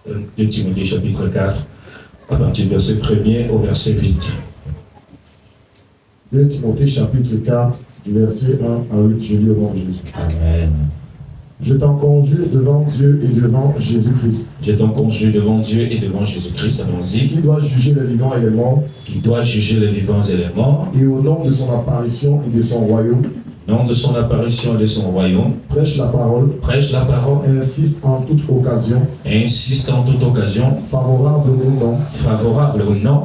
2 Timothée chapitre 4, à partir du verset 1er au verset 8. 2 Timothée chapitre 4, du verset 1 à 8, je lis au nom de Jésus. Amen. Je t'en conjure devant Dieu et devant Jésus-Christ. Je t'en conjure devant Dieu et devant Jésus-Christ, allons-y, Qui doit juger les vivants et les morts, qui doit juger les vivants et les morts, et au nom de son apparition et de son royaume, nom de son apparition et de son royaume, prêche la parole, prêche la parole, insiste en toute occasion, et insiste en toute occasion, favorable au nom, favorable ou non,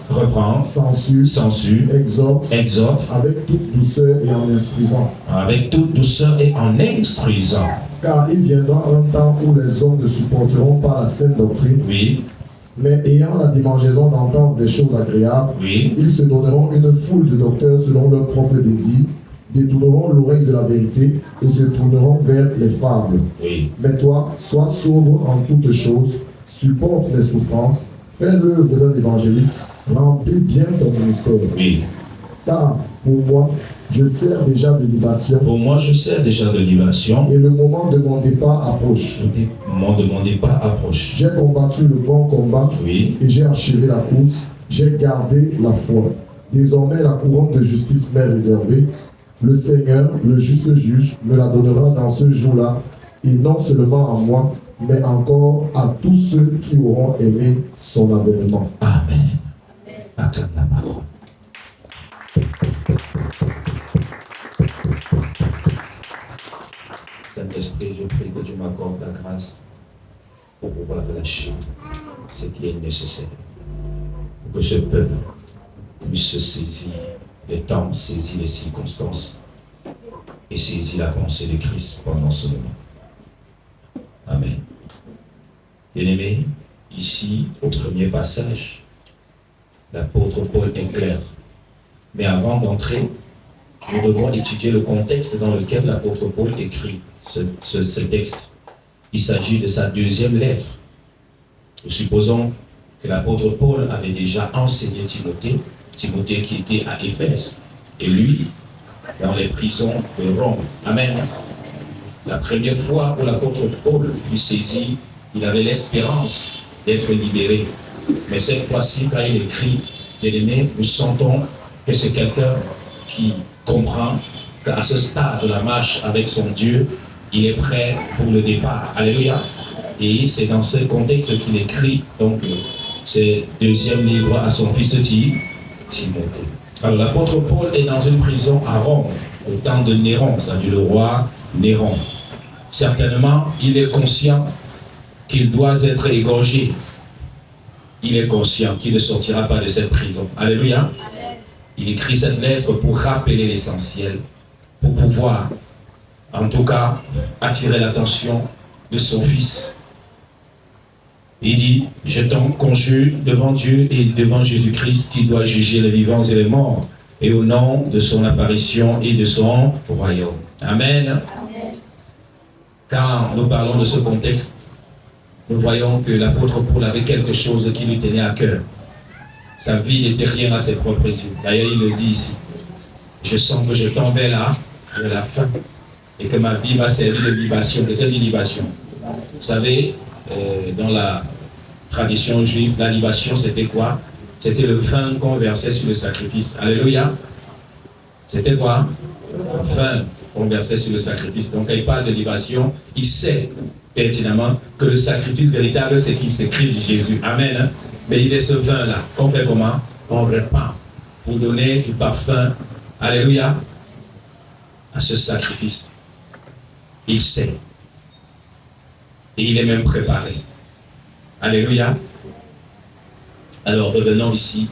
reprend, censure, censure, exhorte, avec toute douceur et en instruisant. Avec toute douceur et en instruisant. Car il viendra un temps où les hommes ne supporteront pas la saine doctrine, Oui, mais ayant la démangeaison d'entendre des choses agréables, oui, ils se donneront une foule de docteurs selon leurs propres désirs, détourneront l'oreille de la vérité et se tourneront vers les fables. oui. Mais toi, sois sobre en toutes choses, supporte les souffrances, fais l'œuvre d'un évangéliste, remplis bien ton ministère. Oui. Car, pour moi, je sers déjà de libation, Pour moi, je sers déjà de libation. et le moment de mon départ approche. Mon de mon départ approche. J'ai combattu le bon combat, Oui, et j'ai achevé la course, j'ai gardé la foi. Désormais, la couronne de justice m'est réservée. Le Seigneur, le juste juge, me la donnera dans ce jour-là, et non seulement à moi, mais encore à tous ceux qui auront aimé son avènement. amen. Acclame la parole. Saint-Esprit, je prie que tu m'accordes la grâce pour pouvoir lâcher ce qui est nécessaire. Pour que ce peuple puisse se saisir les temps, saisir les circonstances et saisir la pensée de Christ pendant ce moment. Amen. Bien-aimés, ici, au premier passage, l'apôtre Paul est clair. Mais avant d'entrer, nous devons étudier le contexte dans lequel l'apôtre Paul écrit ce texte. Il s'agit de sa deuxième lettre. Nous supposons que l'apôtre Paul avait déjà enseigné Timothée, Timothée qui était à Éphèse, et lui, dans les prisons de Rome. Amen. La première fois où l'apôtre Paul fut saisi, il avait l'espérance d'être libéré. Mais cette fois-ci, quand il écrit, bien-aimés, nous sentons que c'est quelqu'un qui comprend qu'à ce stade de la marche avec son Dieu, il est prêt pour le départ. Alléluia. Et c'est dans ce contexte qu'il écrit donc ce deuxième livre à son fils Timothée. Alors l'apôtre Paul est dans une prison à Rome, au temps de Néron, c'est-à-dire le roi Néron. Certainement, il est conscient qu'il doit être égorgé. Il est conscient qu'il ne sortira pas de cette prison. Alléluia. Il écrit cette lettre pour rappeler l'essentiel, pour pouvoir, en tout cas, attirer l'attention de son fils. Il dit, je t'en conjure devant Dieu et devant Jésus-Christ qui doit juger les vivants et les morts, et au nom de son apparition et de son royaume. Amen. Quand nous parlons de ce contexte, nous voyons que l'apôtre Paul avait quelque chose qui lui tenait à cœur. Sa vie n'était rien à ses propres yeux. D'ailleurs, il le dit ici. Je sens que je tombais là, vers la fin, et que ma vie va servir de libation. De quelle libation? Vous savez, dans la tradition juive, la libation, c'était quoi? C'était le vin qu'on versait sur le sacrifice. Alléluia. C'était quoi? Le vin qu'on versait sur le sacrifice. Donc, quand il parle de libation, il sait pertinemment que le sacrifice véritable, c'est qui? C'est Christ Jésus. Amen. Hein? Mais il est ce vin-là. On fait comment? On répand pour donner du parfum. Alléluia. À ce sacrifice. Il sait. Et il est même préparé. Alléluia. Alors revenons ici.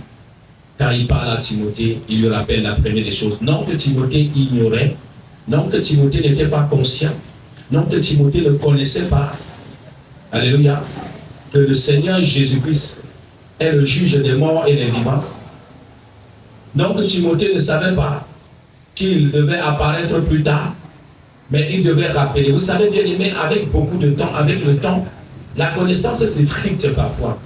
Quand il parle à Timothée, il lui rappelle la première des choses. Non que Timothée ignorait, non que Timothée n'était pas conscient, non que Timothée ne connaissait pas. Alléluia. Que le Seigneur Jésus-Christ est le juge des morts et des vivants. Non que Timothée ne savait pas qu'il devait apparaître plus tard, mais il devait rappeler. Vous savez bien aimé, avec beaucoup de temps, avec le temps, la connaissance s'effrite parfois.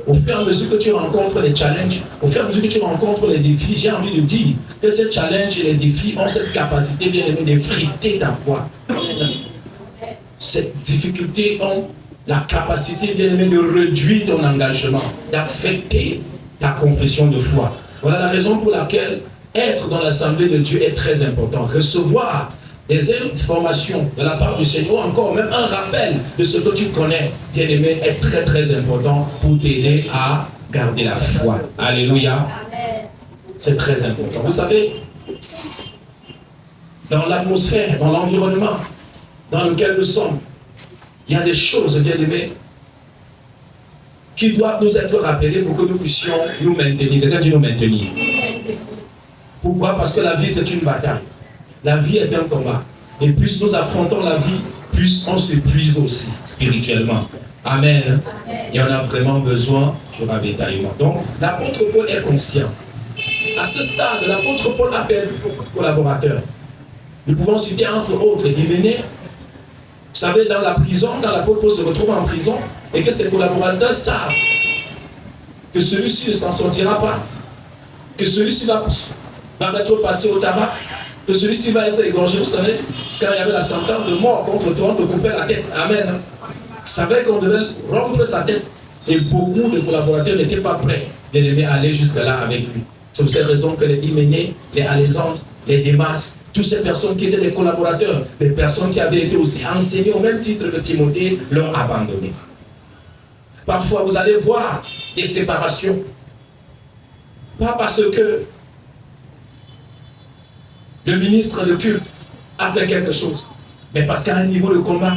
Au fur et à mesure que tu rencontres les challenges, au fur et à mesure que tu rencontres les défis, j'ai envie de dire que ces challenges et les défis ont cette capacité bien aimé d'effriter ta foi. Ces difficultés ont la capacité, bien aimé, de réduire ton engagement, d'affecter ta confession de foi. Voilà la raison pour laquelle être dans l'assemblée de Dieu est très important. Recevoir des informations de la part du Seigneur, encore même un rappel de ce que tu connais, bien aimé, est très très important pour t'aider à garder la foi. Alléluia. C'est très important. Vous savez, dans l'atmosphère, dans l'environnement dans lequel nous sommes, il y a des choses, bien aimées, qui doivent nous être rappelées pour que nous puissions nous maintenir. Quelqu'un dit nous maintenir. Pourquoi? Parce que la vie, c'est une bataille. La vie est un combat. Et plus nous affrontons la vie, plus on s'épuise aussi, spirituellement. Amen. Et on a vraiment besoin du ravitaillement. Donc, l'apôtre Paul est conscient. À ce stade, l'apôtre Paul appelle beaucoup de collaborateurs. Nous pouvons citer entre autres Hyménée. Vous savez, dans la prison, quand l'apôtre Paul se retrouve en prison, et que ses collaborateurs savent que celui-ci ne s'en sortira pas, que celui-ci va être passé au tabac, que celui-ci va être égorgé. Vous savez, quand il y avait la sentence de mort contre toi, on te coupait la tête. Amen. Vous savez qu'on devait rompre sa tête. Et beaucoup de collaborateurs n'étaient pas prêts d'aimer aller jusque-là avec lui. C'est pour cette raison que les Hyménée, les Alexandres, les Démas, toutes ces personnes qui étaient des collaborateurs, des personnes qui avaient été aussi enseignées au même titre que Timothée, l'ont abandonné. Parfois, vous allez voir des séparations. Pas parce que le ministre de culte a fait quelque chose, mais parce qu'à un niveau de combat,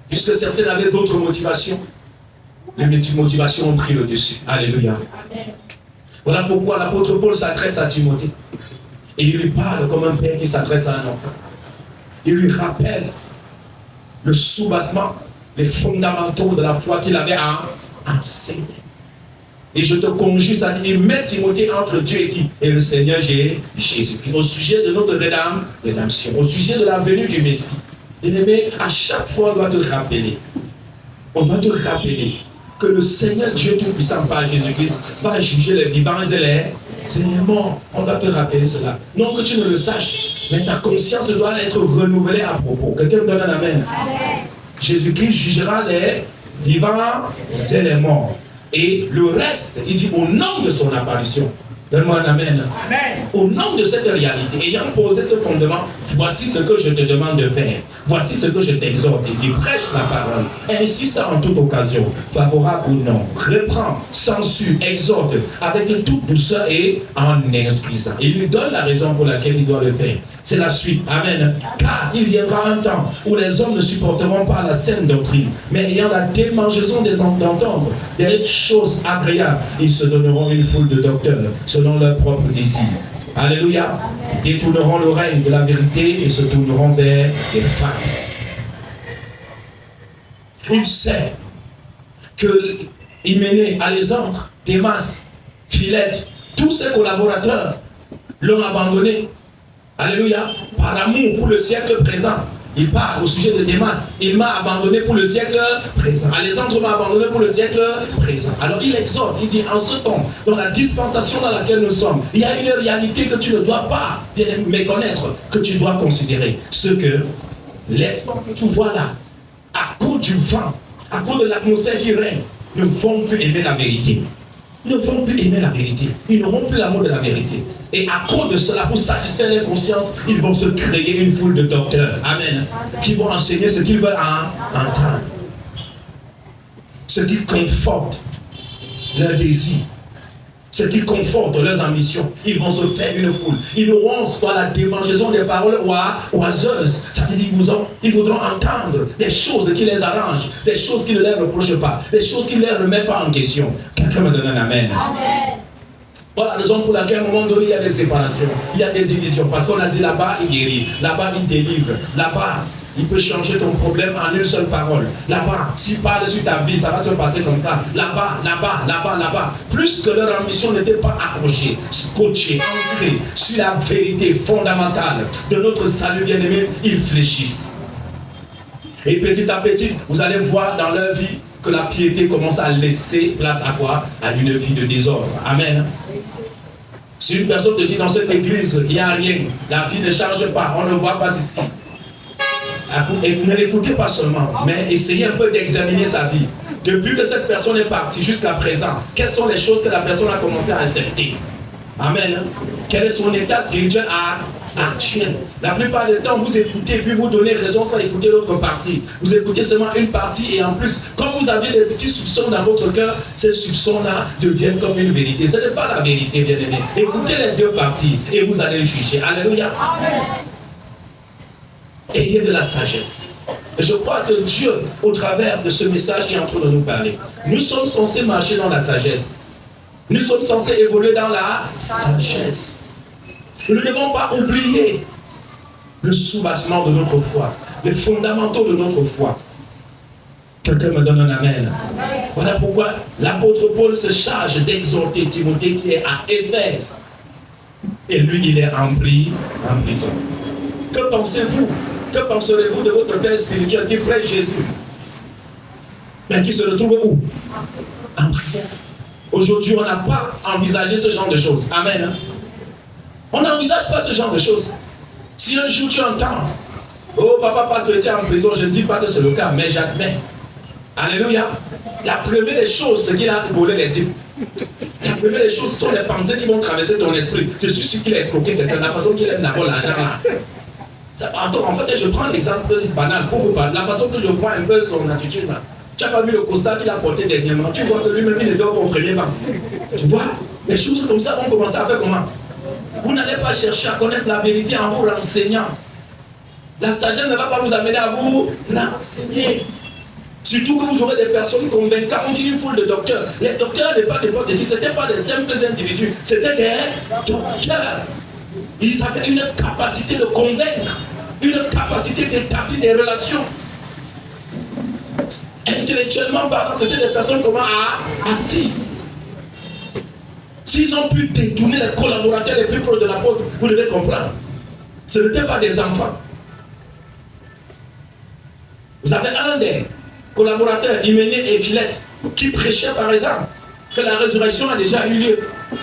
puisque certains avaient d'autres motivations, les motivations ont pris le dessus. Alléluia. Voilà pourquoi l'apôtre Paul s'adresse à Timothée. Et il lui parle comme un père qui s'adresse à un enfant. Il lui rappelle le soubassement, les fondamentaux de la foi qu'il avait enseigné. Et je te conjure, ça dit, mets Timothée entre Dieu et qui? Et le Seigneur Jésus. Au sujet de notre rédemption, au sujet de la venue du Messie. Bien-aimé, à chaque fois, on doit te rappeler. On doit te rappeler que le Seigneur Dieu Tout-Puissant, par Jésus-Christ, va juger les vivants et les morts. On doit te rappeler cela. Non que tu ne le saches, mais ta conscience doit être renouvelée à propos. Quelqu'un me donne un amen. Jésus-Christ jugera les vivants et les morts. Et le reste, il dit au nom de son apparition. Donne-moi un amen. Amen. Au nom de cette réalité, ayant posé ce fondement, voici ce que je te demande de faire. Voici ce que je t'exhorte. Il dit, prêche la parole. Insiste en toute occasion, favorable ou non. Reprends, censure, exhorte, avec toute douceur et en instruisant. Il lui donne la raison pour laquelle il doit le faire. C'est la suite. Amen. Car il viendra un temps où les hommes ne supporteront pas la saine doctrine, mais ayant la démangeaison d'entendre des choses agréables, ils se donneront une foule de docteurs selon leur propre désir. Alléluia. Ils détourneront l'oreille de la vérité et se tourneront vers les femmes. Il sait que Hyménée, Alexandre, Démas, Philette, tous ses collaborateurs l'ont abandonné. Alléluia. Par amour pour le siècle présent. Il parle au sujet de Démas. Il m'a abandonné pour le siècle présent. Alexandre m'a abandonné pour le siècle présent. Alors il exhorte, il dit en ce temps, dans la dispensation dans laquelle nous sommes, il y a une réalité que tu ne dois pas méconnaître, que tu dois considérer. Ce que les gens que tu vois là, à cause du vent, à cause de l'atmosphère qui règne, ne vont plus aimer la vérité. Ils ne vont plus aimer la vérité. Ils n'auront plus l'amour de la vérité. Et à cause de cela, pour satisfaire leur conscience, ils vont se créer une foule de docteurs. Amen. Qui vont enseigner ce qu'ils veulent entendre. Ce qui conforte leur désir. Ce qui conforte leurs ambitions. Ils vont se faire une foule. Ils auront soit la démangeaison des paroles oiseuses. Ça veut dire qu'ils voudront entendre des choses qui les arrangent, des choses qui ne les reprochent pas, des choses qui ne les remettent pas en question. Quelqu'un me donne un amen. Amen. Voilà la raison pour laquelle à un moment donné il y a des séparations, il y a des divisions. Parce qu'on a dit là-bas il guérit, là-bas il délivre, là-bas il peut changer ton problème en une seule parole. Là-bas, s'il parle sur ta vie, ça va se passer comme ça. Là-bas, là-bas, là-bas, là-bas. Plus que leur ambition n'était pas accrochée, scotchée, ancrée sur la vérité fondamentale de notre salut bien-aimé, ils fléchissent. Et petit à petit, vous allez voir dans leur vie que la piété commence à laisser place à quoi? À une vie de désordre. Amen. Si une personne te dit dans cette église, il n'y a rien, la vie ne change pas, on ne voit pas ici. Et ne l'écoutez pas seulement, mais essayez un peu d'examiner sa vie. Depuis que cette personne est partie jusqu'à présent, quelles sont les choses que la personne a commencé à accepter? Amen. Quel est son état spirituel actuel? La plupart du temps, vous écoutez, puis vous donnez raison sans écouter l'autre partie. Vous écoutez seulement une partie et en plus, comme vous avez des petits soupçons dans votre cœur, ces soupçons-là deviennent comme une vérité. Ce n'est pas la vérité, bien aimé. Écoutez les deux parties et vous allez juger. Alléluia. Amen. Ayez de la sagesse. Et je crois que Dieu, au travers de ce message, est en train de nous parler. Nous sommes censés marcher dans la sagesse. Nous sommes censés évoluer dans la sagesse. Nous ne devons pas oublier le soubassement de notre foi, les fondamentaux de notre foi. Quelqu'un me donne un amen. Voilà pourquoi l'apôtre Paul se charge d'exhorter Timothée qui est à Éphèse. Et lui, il est en prison. Que pensez-vous? Que penserez-vous de votre père spirituel qui prêche Jésus, mais qui se retrouve où? En prison. Aujourd'hui, on n'a pas envisagé ce genre de choses. Amen. On n'envisage pas ce genre de choses. Si un jour tu entends, oh papa, parce que tu es en prison, je ne dis pas que c'est le cas, mais j'admets. Alléluia. La première des choses, c'est qu'il a volé les types. La première des choses, ce sont les pensées qui vont traverser ton esprit. Je suis sûr qu'il a escroqué quelqu'un, la façon qu'il aime d'abord l'argent là. En fait, je prends l'exemple banal pour vous parler. La façon que je vois un peu son attitude là. Tu n'as pas vu le constat qu'il a porté dernièrement. Tu vois que lui-même, il est dehors au premier vent. Tu vois, les choses comme ça vont commencer à faire comment? Vous n'allez pas chercher à connaître la vérité en vous renseignant. La sagesse ne va pas vous amener à vous l'enseigner. Surtout que vous aurez des personnes convaincantes. On dit une foule de docteurs. Les docteurs à l'époque de qui ce n'étaient pas des simples individus. C'était des docteurs. Ils avaient une capacité de convaincre, une capacité d'établir des relations. Intellectuellement parlant, c'était des personnes comment assises. S'ils ont pu détourner les collaborateurs les plus proches de l'apôtre, vous devez comprendre. Ce n'étaient pas des enfants. Vous avez un des collaborateurs, Hyménée et Philette, qui prêchait par exemple que la résurrection a déjà eu lieu.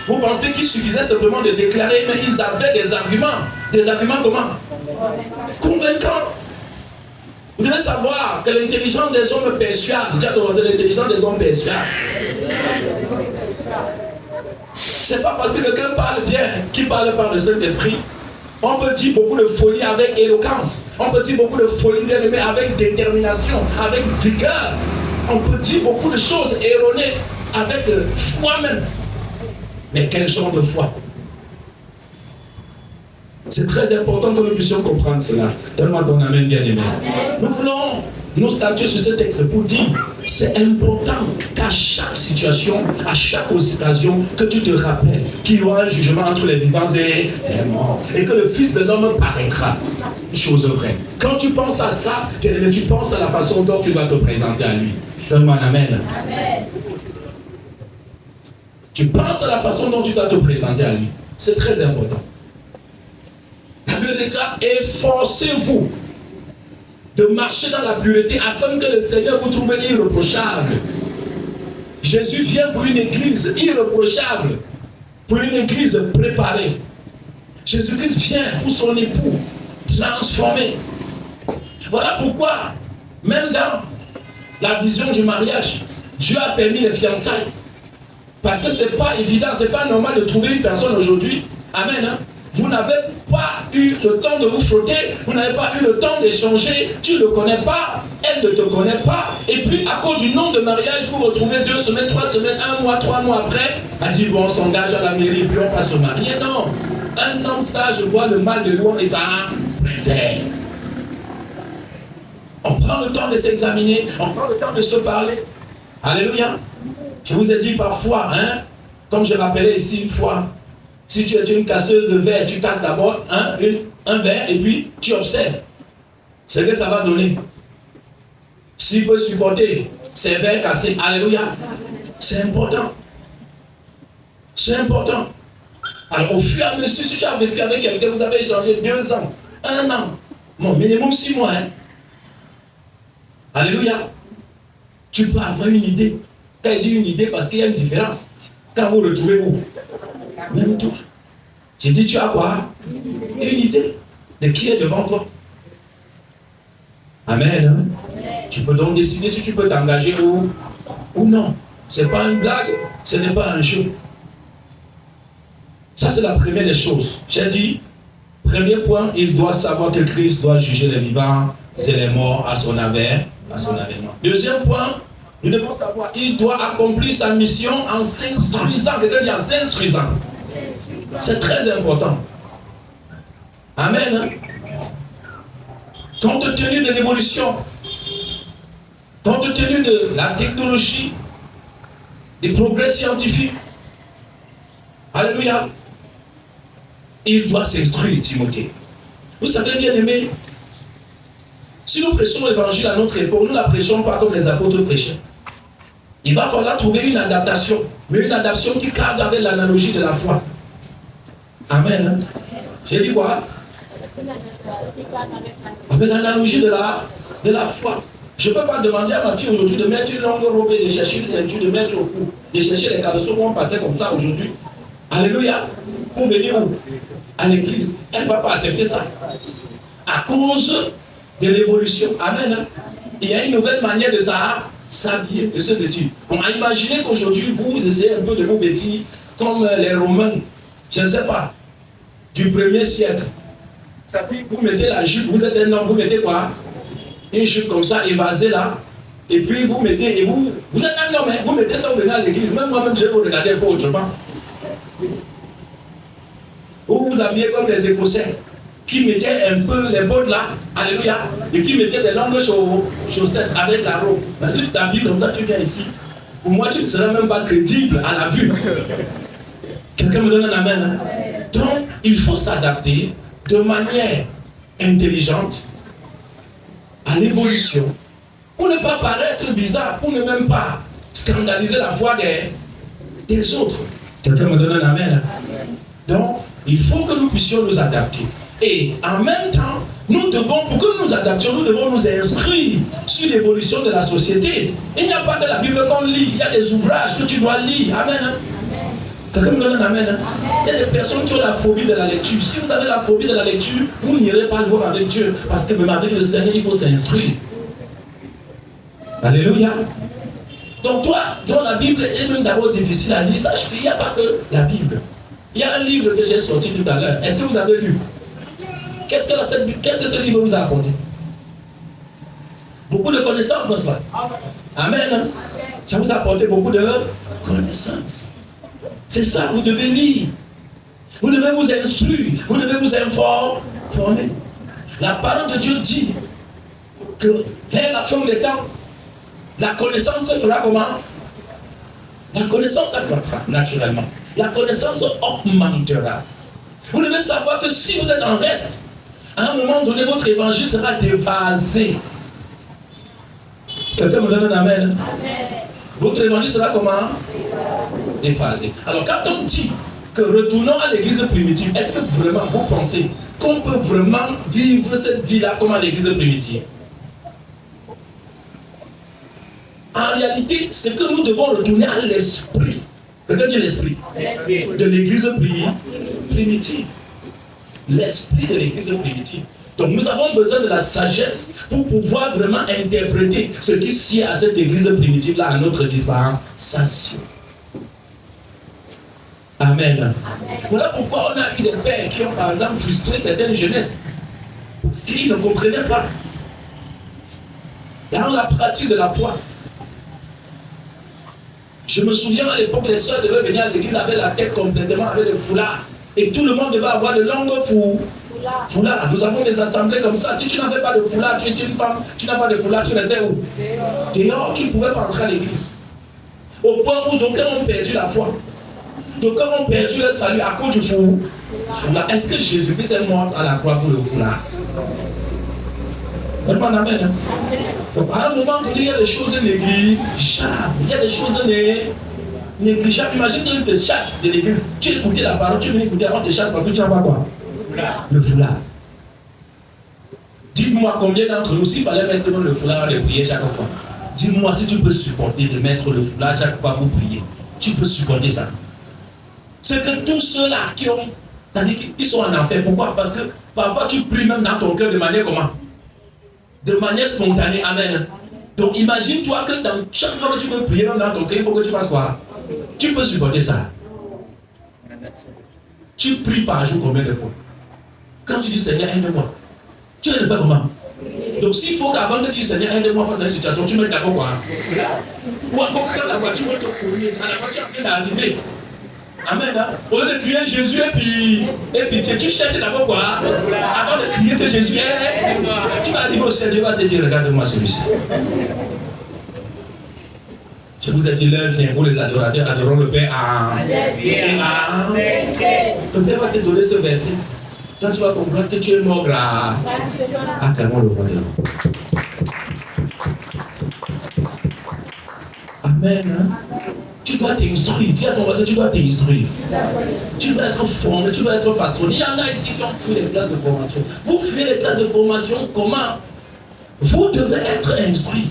Vous pensez qu'il suffisait simplement de déclarer, mais ils avaient des arguments. Des arguments comment? Convaincants. Vous devez savoir que l'intelligence des hommes persuade. L'intelligence des hommes persuade. C'est pas parce que quelqu'un parle bien, qu'il parle par le Saint-Esprit. On peut dire beaucoup de folie avec éloquence. On peut dire beaucoup de folie bien aimée avec détermination, avec vigueur. On peut dire beaucoup de choses erronées avec foi même. Mais quel genre de foi? C'est très important que nous puissions comprendre cela. Donne-moi ton amen bien aimé. Nous voulons nous statuer sur ce texte pour dire c'est important qu'à chaque situation, à chaque occasion, que tu te rappelles qu'il y aura un jugement entre les vivants et les morts. Et que le Fils de l'homme paraîtra. Ça, c'est une chose vraie. Quand tu penses à ça, tu penses à la façon dont tu dois te présenter à lui. Donne-moi un amen. Amen. Tu penses à la façon dont tu dois te présenter à lui. C'est très important. La Bible déclare, efforcez-vous de marcher dans la pureté afin que le Seigneur vous trouve irréprochable. Jésus vient pour une église irréprochable, pour une église préparée. Jésus-Christ vient pour son époux, transformé. Voilà pourquoi, même dans la vision du mariage, Dieu a permis les fiançailles. Parce que ce n'est pas évident, ce n'est pas normal de trouver une personne aujourd'hui. Amen. Hein? Vous n'avez pas eu le temps de vous frotter, vous n'avez pas eu le temps d'échanger, tu ne le connais pas, elle ne te connaît pas. Et puis, à cause du nom de mariage, vous vous retrouvez 2 semaines, 3 semaines, 1 mois, 3 mois après, elle dit bon, on s'engage à la mairie, puis on va se marier. Non, un homme sage voit le mal de loin et ça préserve. On prend le temps de s'examiner, on prend le temps de se parler. Alléluia. Je vous ai dit parfois, hein, comme je rappelais ici une fois, si tu es une casseuse de verre, tu casses d'abord un verre et puis tu observes. C'est ce que ça va donner. S'il peut supporter ces verres cassés, alléluia, c'est important. C'est important. Alors au fur et à mesure, si tu as vécu avec quelqu'un, vous avez échangé 2 ans, 1 an, bon, minimum 6 mois. Hein. Alléluia. Tu peux avoir une idée. Quand il dit une idée, parce qu'il y a une différence. Quand vous retrouvez-vous, même toi. J'ai dit, tu as quoi? Une idée de qui est devant toi. Amen. Hein? Tu peux donc décider si tu peux t'engager ou non. Ce n'est pas une blague, ce n'est pas un jeu. Ça, c'est la première des choses. J'ai dit, premier point, il doit savoir que Christ doit juger les vivants et les morts à son avènement. Deuxième point, nous devons savoir, il doit accomplir sa mission en s'instruisant. Quelqu'un dit en s'instruisant. C'est très important. Amen. Hein? Compte tenu de l'évolution, compte tenu de la technologie, des progrès scientifiques, alléluia, il doit s'instruire, Timothée. Vous savez, bien aimé, si nous prêchons l'évangile à notre époque, nous ne la prêchons pas comme les apôtres prêchaient. Il va falloir trouver une adaptation, mais une adaptation qui cadre avec l'analogie de la foi. Amen. J'ai dit quoi? Avec l'analogie de la foi. Je ne peux pas demander à ma fille aujourd'hui de mettre une longue robe et de chercher une ceinture, de mettre au cou, de chercher les caleçons qui vont passer comme ça aujourd'hui. Alléluia. Pour venir où? À l'église. Elle ne va pas accepter ça. À cause de l'évolution. Amen. Il y a une nouvelle manière de s'habiller, de se vêtir. On a imaginé qu'aujourd'hui, vous essayez un peu de vous vêtir comme les Romains. Je ne sais pas. Du 1er siècle. C'est-à-dire vous mettez la jupe, vous êtes un homme, vous mettez quoi? Une jupe comme ça, évasée là. Et puis vous mettez, et vous êtes un homme, hein, vous mettez ça, vous venez à l'église. Même moi-même, je vais vous regarder un peu autrement. Vous vous habillez comme les Écossais, qui mettaient un peu les bottes là, alléluia, et qui mettaient des longues chaussettes avec la robe. Mais si tu t'habilles comme ça, tu viens ici. Pour moi, tu ne seras même pas crédible à la vue. Quelqu'un me donne un amen. Hein? Donc, il faut s'adapter de manière intelligente à l'évolution pour ne pas paraître bizarre, pour ne même pas scandaliser la foi des autres. Quelqu'un me donne un amen. Donc, il faut que nous puissions nous adapter. Et en même temps, nous devons, pour que nous nous adaptions, nous devons nous instruire sur l'évolution de la société. Il n'y a pas que la Bible qu'on lit, il y a des ouvrages que tu dois lire. Amen. Quelqu'un me donne un amen. Il y a des personnes qui ont la phobie de la lecture. Si vous avez la phobie de la lecture, vous n'irez pas le voir avec Dieu. Parce que même avec le Seigneur, il faut s'instruire. Alléluia. Donc toi, dont la Bible est même d'abord difficile à lire, sache qu'il n'y a pas que la Bible. Il y a un livre que j'ai sorti tout à l'heure. Est-ce que vous avez lu? Qu'est-ce que ce livre vous a apporté? Beaucoup de connaissances, n'est-ce pas? Amen. Ça vous a apporté beaucoup de connaissances. C'est ça, vous devez lire. Vous devez vous instruire. Vous devez vous informer. La parole de Dieu dit que vers la fin des temps, la connaissance se fera comment? La connaissance se fera naturellement. La connaissance augmentera. Vous devez savoir que si vous êtes en reste, à un moment donné, votre évangile sera dévasé. Quelqu'un me donne un amen? Votre évangile sera comment? Déphasé. Alors quand on dit que retournons à l'église primitive, est-ce que vraiment vous pensez qu'on peut vraiment vivre cette vie-là comme à l'église primitive? En réalité, c'est que nous devons retourner à l'esprit. Quelqu'un dit l'esprit? De l'église primitive. L'esprit de l'église primitive. Donc nous avons besoin de la sagesse pour pouvoir vraiment interpréter ce qui sied à cette église primitive-là, à notre dispensation. Amen. Voilà pourquoi on a eu des pères qui ont par exemple frustré certaines jeunesses. Parce qu'ils ne comprenaient pas. Dans la pratique de la foi. Je me souviens à l'époque, les sœurs devaient venir à l'église avec la tête complètement, avec le foulard. Et tout le monde devait avoir de longues foulards. Nous avons des assemblées comme ça. Si tu n'avais pas de foulard, tu étais une femme, tu n'as pas de foulard, tu restais où? Dehors, qui ne pouvait pas entrer à l'église. Au point où d'aucuns ont perdu la foi. D'aucuns ont perdu le salut à cause du foulard. Est-ce que Jésus-Christ est mort à la croix pour le foulard? Amen. Donc, à un moment donné, il y a des choses négligeables. Il y a des choses négligeables. Imagine que tu te chasses de l'église. Tu écoutais la parole, tu venais écouter avant de te chasses parce que tu n'as pas quoi? Le foulard. Dis-moi combien d'entre nous, s'il fallait mettre le foulard et prier chaque fois. Dis-moi si tu peux supporter de mettre le foulard chaque fois pour prier. Tu peux supporter ça. C'est que tous ceux-là qui ont, c'est-à-dire qu'ils sont en enfer. Pourquoi? Parce que parfois tu pries même dans ton cœur de manière comment? de manière spontanée. Amen. Donc imagine-toi que dans chaque fois que tu veux prier dans ton cœur, il faut que tu fasses quoi? Tu peux supporter ça. Tu pries par jour combien de fois? Quand tu dis Seigneur, aide-moi, tu ne le fais comment? Donc s'il faut qu'avant que tu dises Seigneur, aide-moi face à une situation, tu mets d'abord quoi? Ou encore quand la voiture va te courir, à la voiture est en train d'arriver. Amen. Hein? Au lieu de crier Jésus et pitié, tu cherches d'abord quoi? Avant de crier que Jésus est, tu vas arriver au ciel, Dieu va te dire, regarde-moi celui-ci. Je vous ai dit, l'heure vient pour les adorateurs, adorons le Père en et en. Le Père va te donner ce verset. Quand tu vas comprendre que tu es mort grâce à calmement le roi de l'eau. Amen. Hein? Tu dois t'instruire. Dis à ton voisin, tu dois t'instruire. Tu dois être formé, tu dois être façonné. Il y en a ici qui ont fui les classes de formation. Vous fuyez les classes de formation, comment? Vous devez être instruit.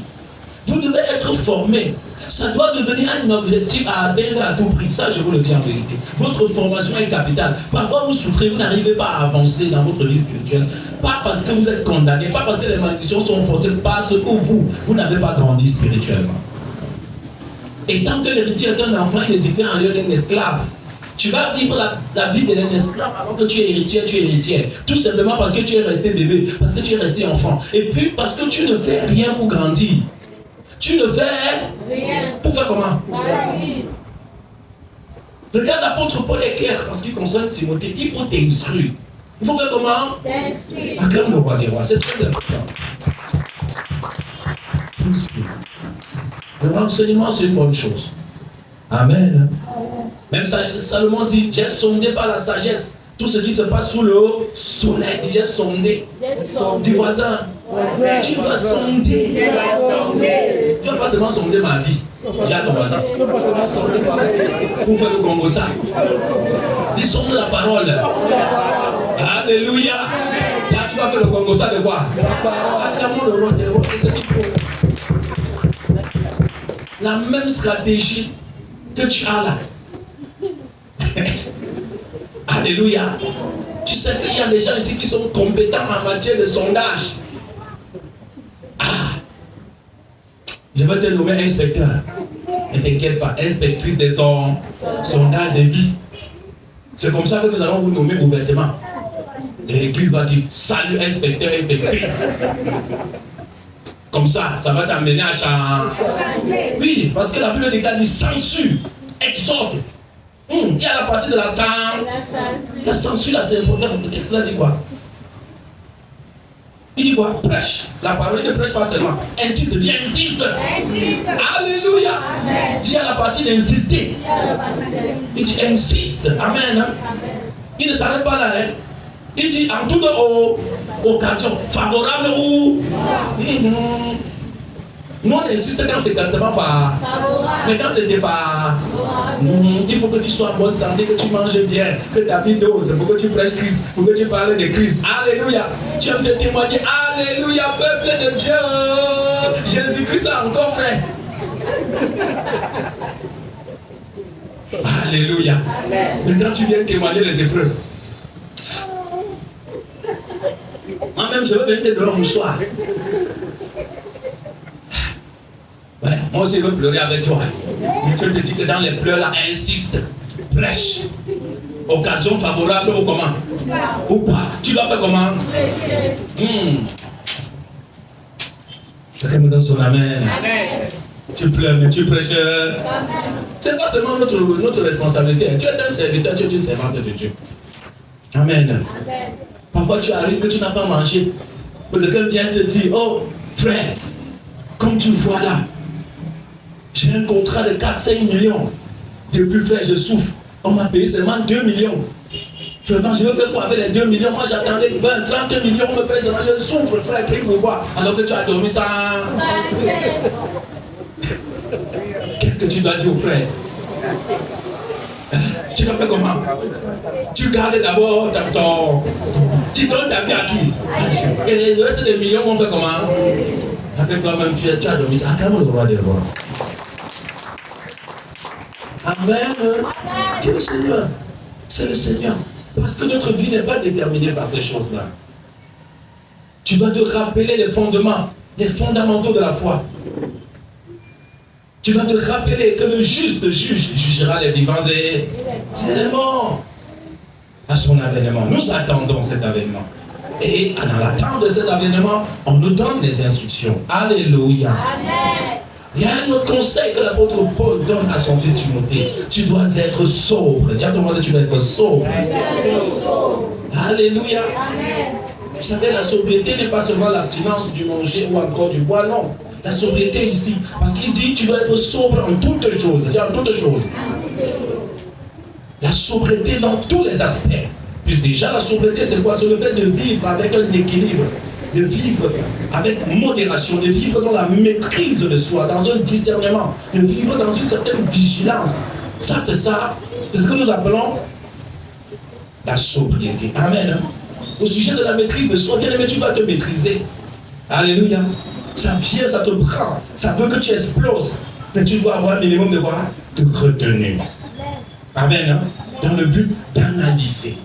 Vous devez être formé. Ça doit devenir un objectif à atteindre à tout prix. Ça, je vous le dis en vérité. Votre formation est capitale. Parfois, vous souffrez, vous n'arrivez pas à avancer dans votre vie spirituelle. Pas parce que vous êtes condamné, pas parce que les malédictions sont forcées, parce que vous n'avez pas grandi spirituellement. Et tant que l'héritier est un enfant, il est différent d'un esclave. Tu vas vivre la vie d'un esclave avant que tu es héritier, tu es héritière. Tout simplement parce que tu es resté bébé, parce que tu es resté enfant. Et puis parce que tu ne fais rien pour grandir. Tu ne fais rien. Pour faire comment? Grandir. Regarde, l'apôtre Paul est clair en ce qui concerne Timothée. Il faut t'instruire. Il faut faire comment? T'instruire. Acclame le roi des rois. C'est très important. Le renseignement, c'est une bonne chose. Amen. Même Salomon dit, j'ai sondé par la sagesse tout ce qui se passe sous le soleil. J'ai sondé. Du voisin. Tu dois sonder. Tu ne vas pas seulement sonder ma vie. Dis à ton voisin. Pour faire le Congo ça. Dis sonde la parole. Alléluia. Là, tu vas faire le Congo ça de quoi? Acclamons le roi des rois. C'est ce qu'il faut. La même stratégie que tu as là. Alléluia. Tu sais qu'il y a des gens ici qui sont compétents en matière de sondage. Je vais te nommer inspecteur. Ne t'inquiète pas, inspectrice des sondages de vie. C'est comme ça que nous allons vous nommer ouvertement. L'église va dire salut inspecteur, inspectrice. Comme ça va t'amener à changer. Oui, parce que la Bible dit censure, exhorte. Il y a la partie de la censure. La censure là, c'est important. Le texte là dit quoi? Il dit quoi? Prêche. La parole ne prêche pas seulement. Insiste, dis insiste. Alléluia. Amen. Dis à la partie d'insister. Il dit insiste. Amen. Il ne s'arrête pas là. Hein? Il dit en toute occasion, favorable ou nous on insiste quand c'est quasiment pas favorable. Mais quand c'est pas il faut que tu sois en bonne santé, que tu manges bien, que tu habites dose, pour que tu prêches Christ, pour que tu parles de Christ. Alléluia. Tu aimes te témoigner. Alléluia, peuple de Dieu. Jésus-Christ a encore fait. Alléluia. Mais quand tu viens témoigner les épreuves, moi-même, je veux venir te donner un mouchoir. Ouais, moi aussi, je veux pleurer avec toi. Mais Dieu te dit que dans les pleurs, là, insiste. Prêche. Occasion favorable ou comment? Ou pas. Tu dois faire comment? Chacun me donne son amen. Tu pleures, mais tu prêches. C'est pas seulement notre responsabilité. Tu es un serviteur, tu es une servante de Dieu. Amen. Parfois tu arrives que tu n'as pas mangé. Quelqu'un vient te dire, oh frère, comme tu vois là, j'ai un contrat de 4-5 millions. Depuis frère, je souffre. On m'a payé seulement 2 millions. Vraiment, je veux faire quoi avec les 2 millions? Moi j'attendais 20, 30 millions, on me paye seulement, je souffre, frère, prie pour moi. Alors que tu as dormi ça. Qu'est-ce que tu dois dire au frère? Tu dois faire comment? Tu gardes d'abord ton. Tu donnes ta vie à qui? Et le reste des millions, on fait comment? Avec toi-même, tu as dormi ça. Acclame le roi des rois. Amen. C'est le Seigneur. C'est le Seigneur. Parce que notre vie n'est pas déterminée par ces choses-là. Tu dois te rappeler les fondements, les fondamentaux de la foi. Tu dois te rappeler que le juste juge jugera les vivants et les morts. À son avènement. Nous attendons cet avènement. Et dans l'attente de cet avènement, on nous donne des instructions. Alléluia. Amen. Il y a un autre conseil que l'apôtre Paul donne à son fils Timothée. Tu dois être sobre. Dis à ton voisin, tu dois être sobre. Alléluia. Amen. Vous savez, la sobriété n'est pas seulement l'abstinence du manger ou encore du bois, non. La sobriété ici, parce qu'il dit tu dois être sobre en toutes choses. Dis en toutes choses. La sobriété dans tous les aspects. Puis déjà, la sobriété, c'est quoi? C'est le fait de vivre avec un équilibre, de vivre avec modération, de vivre dans la maîtrise de soi, dans un discernement, de vivre dans une certaine vigilance. Ça, c'est ça. C'est ce que nous appelons la sobriété. Amen. Au sujet de la maîtrise de soi, bien aimé, tu vas te maîtriser. Alléluia. Ça vient, ça te prend. Ça veut que tu exploses. Mais tu dois avoir un minimum de quoi? De retenue. Amen. Hein? Dans le but d'analyser.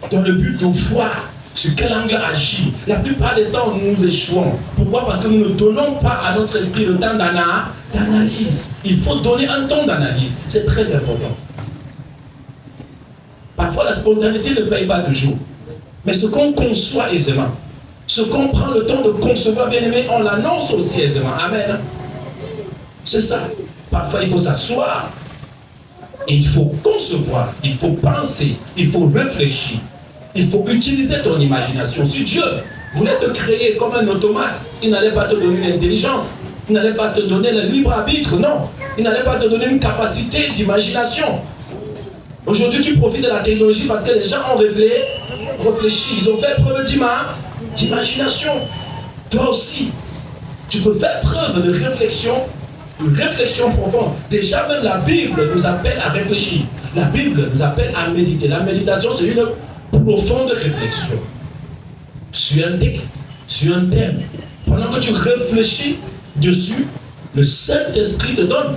Dans le but de voir sur quel angle agir. La plupart des temps, nous échouons. Pourquoi? Parce que nous ne donnons pas à notre esprit le temps d'analyse. Il faut donner un temps d'analyse. C'est très important. Parfois, la spontanéité ne paye pas de jour. Mais ce qu'on conçoit aisément, ce qu'on prend le temps de concevoir, bien aimé, on l'annonce aussi aisément. Amen. C'est ça. Parfois, il faut s'asseoir. Il faut concevoir, il faut penser, il faut réfléchir, il faut utiliser ton imagination. Si Dieu voulait te créer comme un automate, il n'allait pas te donner l'intelligence, il n'allait pas te donner le libre arbitre, non. Il n'allait pas te donner une capacité d'imagination. Aujourd'hui, tu profites de la technologie parce que les gens ont réfléchi, ils ont fait preuve d'imagination. Toi aussi, tu peux faire preuve de réflexion. Une réflexion profonde. Déjà même la Bible nous appelle à réfléchir. La Bible nous appelle à méditer. La méditation, c'est une profonde réflexion. Sur un texte, sur un thème. Pendant que tu réfléchis dessus, le Saint-Esprit te donne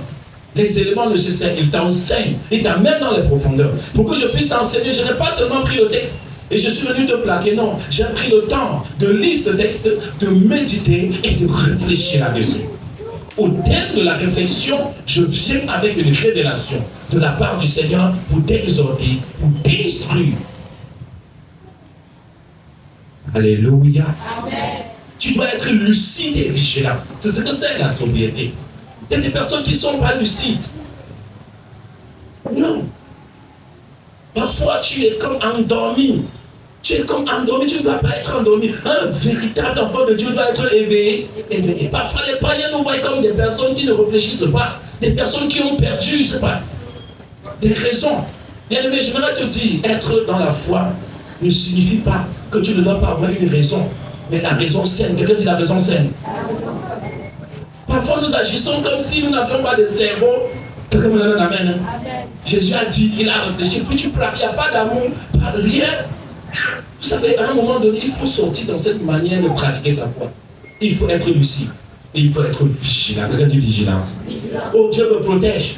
les éléments nécessaires. Il t'enseigne. Il t'amène dans les profondeurs. Pour que je puisse t'enseigner, je n'ai pas seulement pris le texte et je suis venu te plaquer. Non, j'ai pris le temps de lire ce texte, de méditer et de réfléchir là-dessus. Au terme de la réflexion, je viens avec une révélation de la part du Seigneur pour t'exhorter, pour t'instruire. Alléluia. Amen. Tu dois être lucide et vigilant. C'est ce que c'est la sobriété. Il y a des personnes qui ne sont pas lucides. Non. Parfois, tu es comme endormi. Tu es comme endormi, tu ne dois pas être endormi. Un véritable enfant de Dieu doit être éveillé. Parfois, les païens nous voient comme des personnes qui ne réfléchissent pas, des personnes qui ont perdu, je ne sais pas, des raisons. Bien aimé, je voudrais te dire, être dans la foi ne signifie pas que tu ne dois pas avoir une raison, mais la raison saine. Quelqu'un dit la raison saine. Parfois, nous agissons comme si nous n'avions pas de cerveau. Quelqu'un me donne un amen. Jésus a dit, il a réfléchi, puis tu plaques, il n'y a pas d'amour, pas de rien. Vous savez, à un moment donné, il faut sortir dans cette manière de pratiquer sa foi. Il faut être lucide. Et il faut être vigilant. Quelqu'un dit vigilance. Oh, Dieu me protège.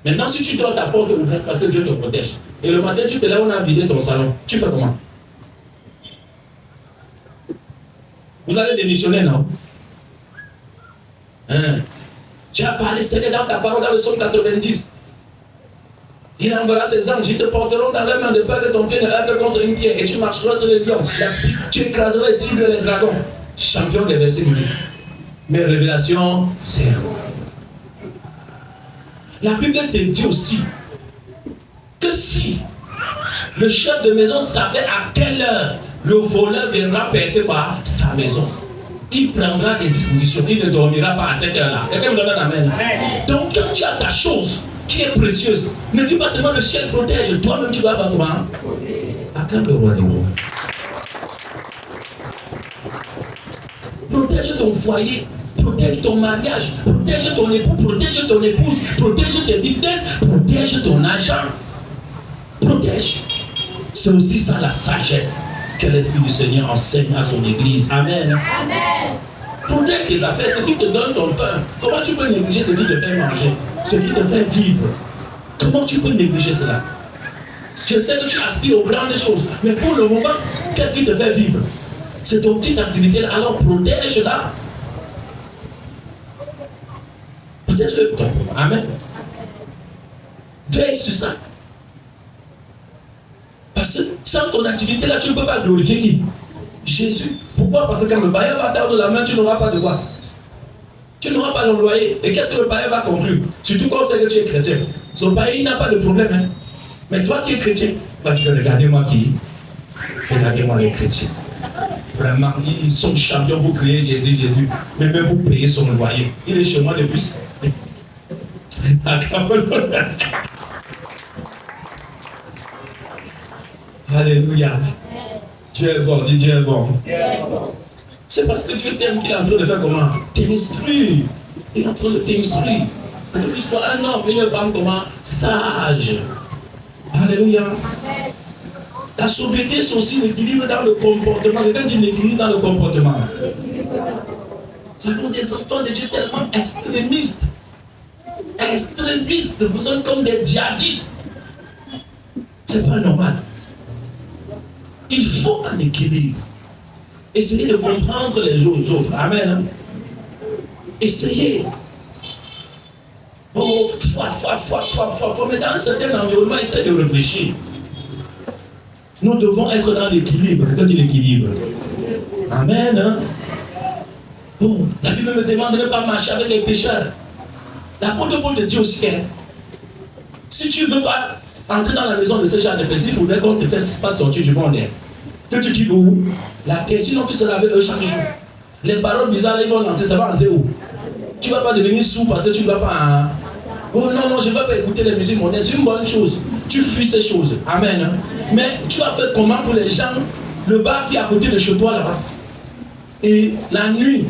Maintenant, si tu dois ta porte ouverte parce que Dieu te protège, et le matin, tu te lèves, on a vidé ton salon, tu fais comment? Vous allez démissionner, non? Hein? Tu as parlé, Seigneur, dans ta parole, dans le psaume 90. Il enverra ses anges, ils te porteront dans les mains de peur que ton pied ne heurte contre une pierre, et tu marcheras sur les lions, tu écraseras les tigres et les dragons. Champion des versets bibliques. Mais révélation, zéro. La Bible te dit aussi que si le chef de maison savait à quelle heure le voleur viendra percer par sa maison, il prendra des dispositions, il ne dormira pas à cette heure-là. Quelqu'un me donne un amen. Donc quand tu as ta chose qui est précieuse, ne dis pas seulement le ciel protège, toi-même tu dois avoir comment? Acclame le roi des rois. Protège ton foyer, protège ton mariage, protège ton époux, protège ton épouse, protège tes business, protège ton argent. Protège. C'est aussi ça la sagesse que l'Esprit du Seigneur enseigne à son Église. Amen. Amen. Protège tes affaires, ce qui te donne ton pain. Comment tu peux négliger ce qui te fait manger, ce qui te fait vivre? Comment tu peux négliger cela? Je sais que tu aspires aux grandes choses, mais pour le moment, qu'est-ce qui te fait vivre? C'est ton petite activité-là. Alors protège-la. Protège-le. Amen. Veille sur ça. Parce que sans ton activité-là, tu ne peux pas glorifier qui? Jésus. Pourquoi? Parce que quand le bailleur va tendre la main, tu n'auras pas de quoi? Tu n'auras pas le loyer. Et qu'est-ce que le bailleur va conclure? Surtout quand c'est que tu es chrétien. Son bailleur n'a pas de problème. Hein? Mais toi qui es chrétien, bah, tu peux regarder moi qui. Regardez-moi les chrétiens. Vraiment, ils sont champions pour prier Jésus, Jésus. Mais même pour payer son loyer. Il est chez moi depuis. Alléluia. Dieu est bon, dis Dieu est bon. C'est parce que Dieu t'aime qu'il est en train de faire comment? T'instruire. Il est en train de t'instruire. Que tu sois un homme et une femme comment? Sage. Alléluia. La sobriété, c'est aussi l'équilibre dans le comportement. Quelqu'un dit l'équilibre dans le comportement. Nous avons des enfants de Dieu tellement extrémistes. Extrémistes, vous êtes comme des djihadistes. C'est pas normal. Il faut un équilibre. Essayez de comprendre les uns aux autres. Amen. Essayez. Oh, fois. Mais dans un certain environnement, essayez de réfléchir. Nous devons être dans l'équilibre. Quand il l'équilibre. Amen. Hein? Bon, la Bible me demande de ne pas marcher avec les pécheurs. L'apôtre Paul te dit aussi, hein, si tu ne veux pas entrer dans la maison de ces gens dépressifs, il faudrait qu'on te fasse pas sortir du monde. Que tu dis où? La terre, sinon tu seras avec eux chaque jour. Les paroles bizarres, ils vont lancer, ça va entrer où? Tu ne vas pas devenir sourd parce que tu ne vas pas. Hein? Oh non, je ne vais pas écouter les musiques modernes, c'est une bonne chose. Tu fuis ces choses. Amen. Hein? Mais tu vas faire comment pour les gens, le bar qui est à côté de chez toi là-bas? Et la nuit,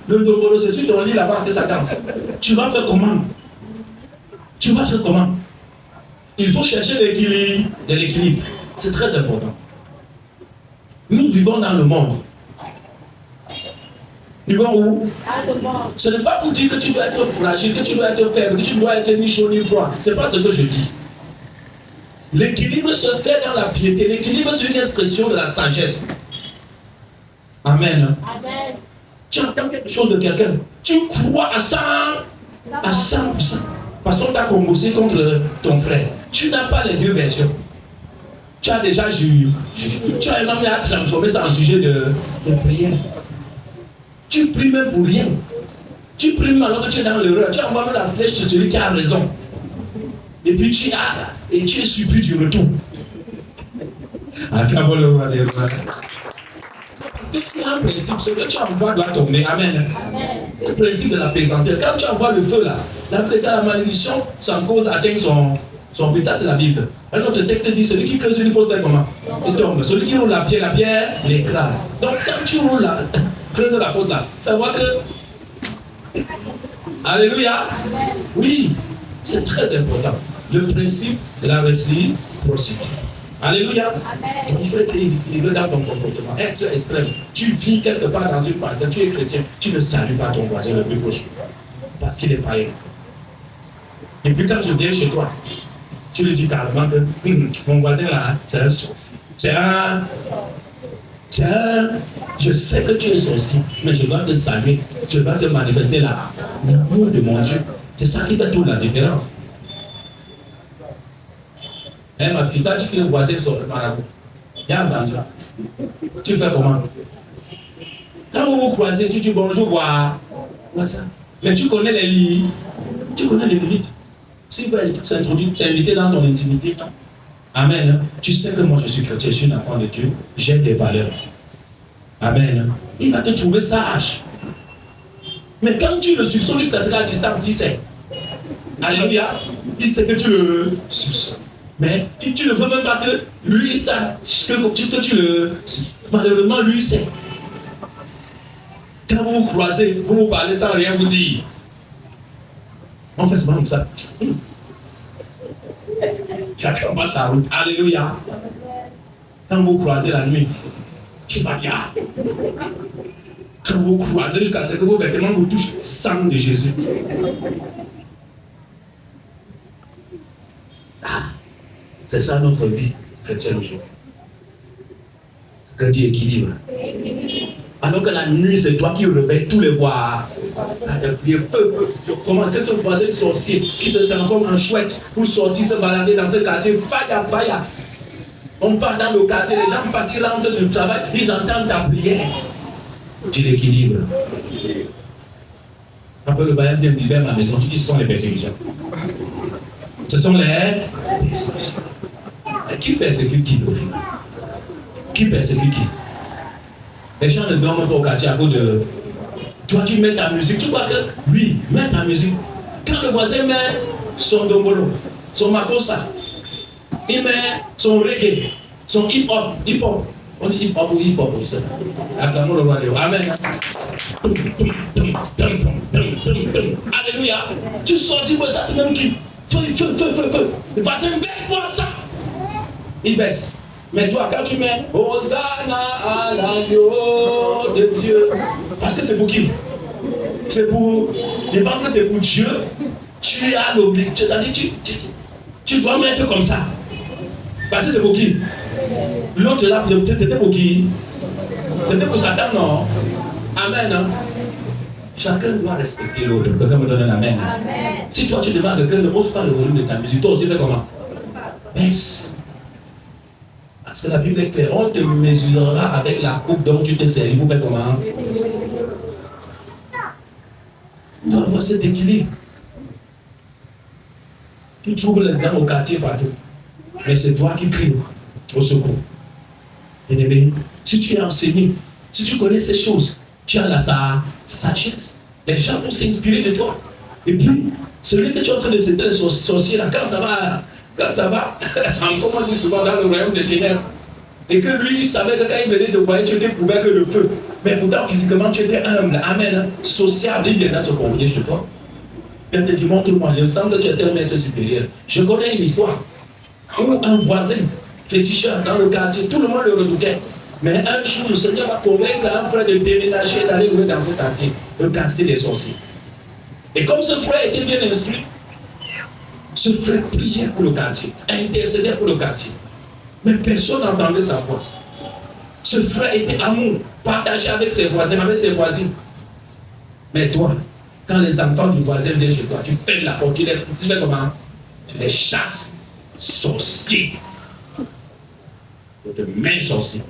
le dogolo, c'est sur ton lit là-bas que ça danse. Tu vas faire comment? Tu vas faire comment? Il faut chercher l'équilibre. De l'équilibre. C'est très important. Nous vivons dans le monde. Nous vivons où? Ce n'est pas pour dire que tu dois être fragile, que tu dois être faible, que tu dois être ni chaud ni froid. Ce n'est pas ce que je dis. L'équilibre se fait dans la piété. L'équilibre, c'est une expression de la sagesse. Amen. Amen. Tu entends quelque chose de quelqu'un, tu crois à 100%. Parce qu'on t'a combossé contre ton frère. Tu n'as pas les deux versions. Tu as déjà juré. Tu as même à transformer ça en sujet de prière. Tu pries même pour rien. Tu pries même alors que tu es dans l'erreur. Tu envoies même la flèche sur celui qui a raison. Et puis tu es surpris du retour. Il y a un principe, c'est que tu envoies doit tomber. Amen. Le principe de la pesanteur. Quand tu envoies le feu là, la malédiction sans cause atteint son but. Ça c'est la Bible. Un autre texte dit celui qui creuse une fosse terre comment? Il tombe. Celui qui roule la pierre l'écrase. Donc quand tu roules la creuse la fosse là, ça voit que. Alléluia. Oui, c'est très important. Le principe de la réciprocité. Alléluia. Il faut être équilibré dans ton comportement. Être extrême. Tu vis quelque part dans une parcelle, tu es chrétien, tu ne salues pas ton voisin le plus proche. Parce qu'il est païen. Et puis quand je viens chez toi, tu lui dis carrément que mon voisin là, c'est un sorcier. Je sais que tu es sorcier, mais je dois te saluer. Je dois te manifester l'amour de mon Dieu. C'est ça qui fait toute la différence. Ma fille, tu dis que le voisin sort le marabout. Il y a un danger. Tu fais comment? Quand vous vous croisez, tu dis bonjour, voilà. Mais tu connais les limites. Tu connais les limites. Si vous allez t'inviter dans ton intimité, amen. Tu sais que moi je suis chrétien, je suis un enfant de Dieu, j'ai des valeurs. Amen. Il va te trouver sage. Mais quand tu le soupçonnes jusqu'à la distance, il sait. Alléluia. Il sait que tu le soupçonnes. Mais tu ne veux même pas que lui sache que tu le. Malheureusement, lui sait. Quand vous vous croisez, vous vous parlez sans rien vous dire. On fait souvent comme ça. Chacun passe sa route. Alléluia. Quand vous croisez la nuit, tu vas bien. Quand vous croisez jusqu'à ce que vos vêtements vous touchent, sang de Jésus. C'est ça notre vie chrétienne aujourd'hui. Que Dieu équilibre. Alors que la nuit, c'est toi qui réveilles tous les bois. Comment que ce voisin sorcier qui se transforme en chouette pour sortir se balader dans ce quartier, faya, faya. On part dans le quartier, les gens passent, ils rentrent du travail, ils entendent ta prière. Tu l'équilibres. Après le bail vient libérer ma maison, tu dis ce sont les persécutions. Ce sont les persécutions. Et qui persécute qui? Qui persécute qui? Les gens ne dorment pas au quartier à cause de... Toi, tu mets ta musique, tu vois que lui, met ta musique. Quand le voisin met son dombolo, son makossa, il met son reggae, son hip-hop, on dit hip-hop ou hip-hop aussi. Acclamons le roi de Amen. Alléluia. Tu sors, tu vois ça, c'est même qui? Feu. Le voisin baisse-moi ça. Il baisse. Mais toi, quand tu mets Hosanna à l'agneau de Dieu, parce que c'est pour qui? C'est pour. Je pense que c'est pour Dieu. Tu as l'obligation. Tu dois mettre comme ça. Parce que c'est pour qui? L'autre là, c'était pour qui? C'était pour Satan, non? Amen. Hein? Chacun doit respecter l'autre. Quelqu'un me donne un amen. Amen. Si toi tu demandes à quelqu'un ne hausse pas le volume de ta musique, toi aussi fais comment? Baisse. Parce que la Bible est claire, on te mesurera avec la coupe dont tu t'es servi. Vous faites comment? Donne-moi cet équilibre. Tu trouves les gens au quartier partout. Mais c'est toi qui pries au secours. Bien-aimé, si tu es enseigné, si tu connais ces choses, tu as la sagesse. Les gens vont s'inspirer de toi. Et puis, celui que tu es en train de citer, le sorcier, là, quand ça va, comme on dit souvent dans le royaume des ténèbres, et que lui, il savait que quand il venait de voyer, tu étais couvert que de feu. Mais pourtant, physiquement, tu étais humble. Amen. Sociable, il viendra se convier chez toi. Il te dit, montre-moi, je sens que tu étais un maître supérieur. Je connais une histoire où un voisin féticheur dans le quartier, tout le monde le redoutait. Mais un jour, le Seigneur va convaincre un frère de déménager, d'aller dans ce quartier, le quartier des sorciers. Et comme ce frère était bien instruit, ce frère priait pour le quartier, intercédait pour le quartier. Mais personne n'entendait sa voix. Ce frère était amour, partagé avec ses voisins, avec ses voisines. Mais toi, quand les enfants du voisin viennent chez toi, tu fermes la porte, tu fais comment? Tu les chasses, sorciers. Tu te mets sorcier.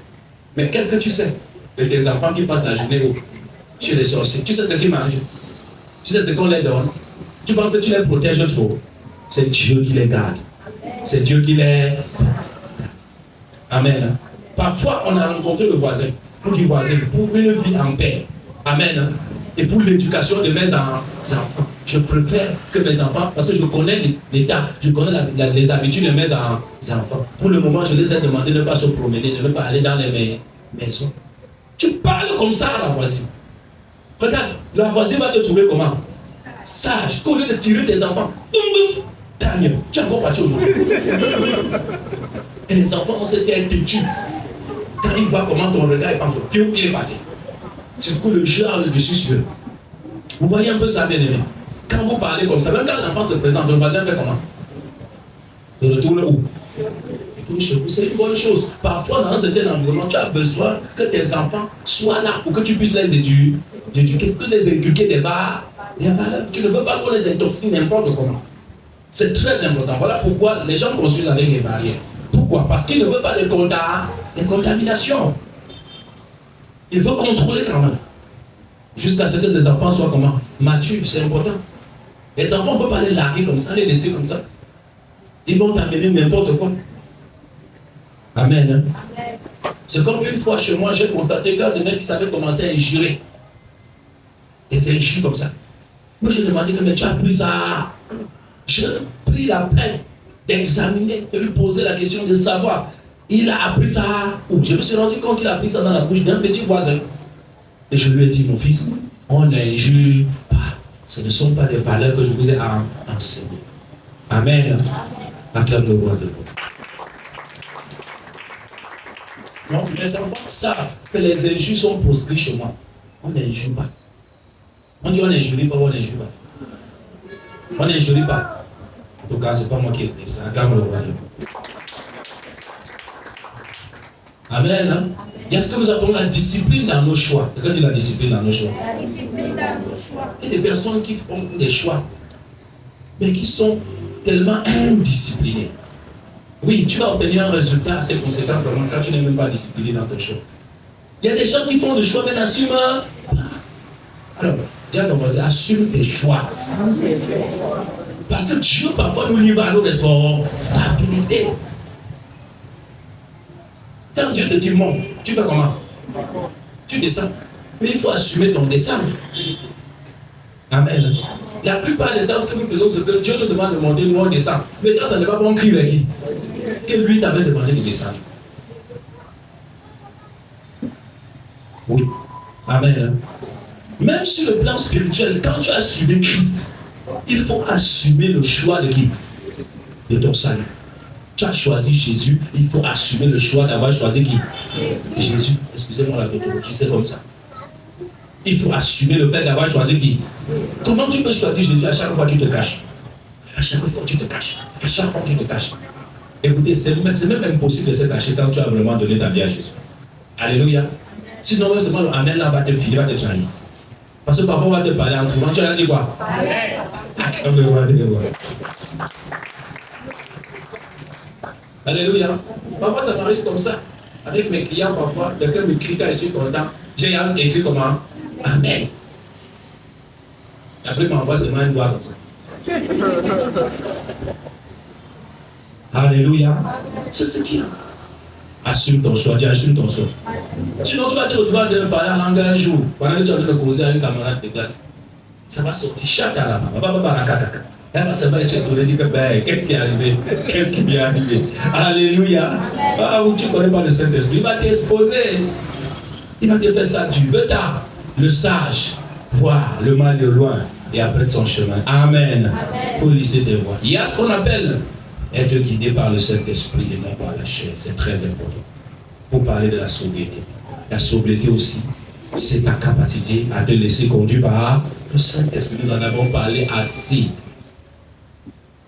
Mais qu'est-ce que tu sais de tes enfants qui passent la journée chez les sorciers? Tu sais ce qu'ils mangent? Tu sais ce qu'on les donne? Tu penses que tu les protèges trop? C'est Dieu qui les garde. C'est Dieu qui les... Amen. Parfois, on a rencontré le voisin, pour du voisin, pour une vie en paix. Amen. Et pour l'éducation de mes enfants. Je préfère que mes enfants, parce que je connais l'état, je connais les habitudes de mes enfants. Pour le moment, je les ai demandé de ne pas se promener, de ne pas aller dans les maisons. Tu parles comme ça à la voisine. Regarde, la voisine va te trouver comment? Sage, qu'au lieu de tirer tes enfants, Daniel, tu es encore parti aujourd'hui. Et les enfants ont cette tête têtue. Quand ils voient comment ton regard est parti, il est parti. C'est pour le jeu le dessus sur eux. Vous voyez un peu ça, bien aimé. Quand vous parlez comme ça, même quand l'enfant se présente, le voisin fait comment? Il retourne où? C'est une bonne chose. Parfois, dans un certain environnement, tu as besoin que tes enfants soient là pour que tu puisses les éduquer, les inculquer des valeurs. Tu ne veux pas qu'on les intoxique n'importe comment. C'est très important. Voilà pourquoi les gens construisent avec les barrières. Pourquoi? Parce qu'ils ne veulent pas de contamination. Ils veulent contrôler quand même. Jusqu'à ce que ces enfants soient comment? Matures, c'est important. Les enfants ne peuvent pas les larguer comme ça, les laisser comme ça. Ils vont t'amener n'importe quoi. Amen. Amen. C'est comme une fois chez moi, j'ai constaté qu'un de mes fils avait commencé à injurer. Et c'est injure comme ça. Moi, je demandais que mais tu as pris ça. J'ai pris la peine d'examiner, de lui poser la question, de savoir. Il a appris ça où? Je me suis rendu compte qu'il a appris ça dans la bouche d'un petit voisin. Et je lui ai dit, mon fils, on n'injure pas. Ce ne sont pas des valeurs que je vous ai enseignées. Amen. Acclame le roi de Dieu. Donc, les enfants savent que les injures sont proscrites chez moi. On n'injure pas. On dit on n'injure pas, on n'injure pas. On n'injure pas. En tout cas, ce n'est pas moi qui ai dit ça. Acclame le roi de Dieu. Amen. Hein? Il y a ce que nous appelons la discipline dans nos choix. Quelqu'un dit la discipline dans nos choix. La discipline dans nos choix. Il y a des personnes qui font des choix, mais qui sont tellement indisciplinées. Oui, tu vas obtenir un résultat assez conséquent quand tu n'es même pas discipliné dans ton choix. Il y a des gens qui font des choix, mais n'assument pas. Alors, dis à ton voisin, assume tes choix. Parce que Dieu parfois nous livre à nos responsabilités. Quand Dieu te dit monte, tu fais comment? Tu descends. Mais il faut assumer ton descendre. Amen. La plupart des temps, ce que nous faisons, c'est que Dieu nous demande de monter, nous on descend. Mais quand ça n'est pas bon, crie avec qui? Que lui t'avait demandé de descendre. Oui. Amen. Même sur le plan spirituel, quand tu as suivi Christ, il faut assumer le choix de qui? De ton salut. Tu as choisi Jésus, il faut assumer le choix d'avoir choisi qui? Jésus. Excusez-moi la tautologie, c'est comme ça. Il faut assumer le fait d'avoir choisi qui? Comment tu peux choisir Jésus? À chaque fois tu te caches. À chaque fois tu te caches. À chaque fois tu te caches. Écoutez, c'est même impossible de se cacher quand tu as vraiment donné ta vie à Jésus. Alléluia. Sinon, même seulement le Amen là va te filer, va te changer. Parce que parfois on va te parler en trouvant. Tu as dit quoi? Amen. Alléluia. Parfois ça m'arrive comme ça. Avec mes clients, parfois, quelqu'un me crie quand je suis content. J'ai écrit comment? Amen. Et après, il m'envoie seulement une doigt comme ça. Alléluia. C'est ce qu'il y a. Assume ton choix, dis assume ton choix. Sinon, tu vas te retrouver de parler en langue un jour, pendant que tu as de causer à une camarade de classe. Ça va sortir chaque à la main. Elle va se mettre et te dire que qu'est-ce qui est arrivé? Qu'est-ce qui lui est arrivé? Alléluia. Ah, où tu ne connais pas le Saint-Esprit, il va t'exposer. Il va te faire ça. Tu veux tard. Le sage voir le mal de loin et après son chemin. Amen. Pour lisser tes voies. Il y a ce qu'on appelle être guidé par le Saint-Esprit et non par la chair. C'est très important. Pour parler de la sobriété. La sobriété aussi, c'est ta capacité à te laisser conduire par le Saint-Esprit. Nous en avons parlé assez.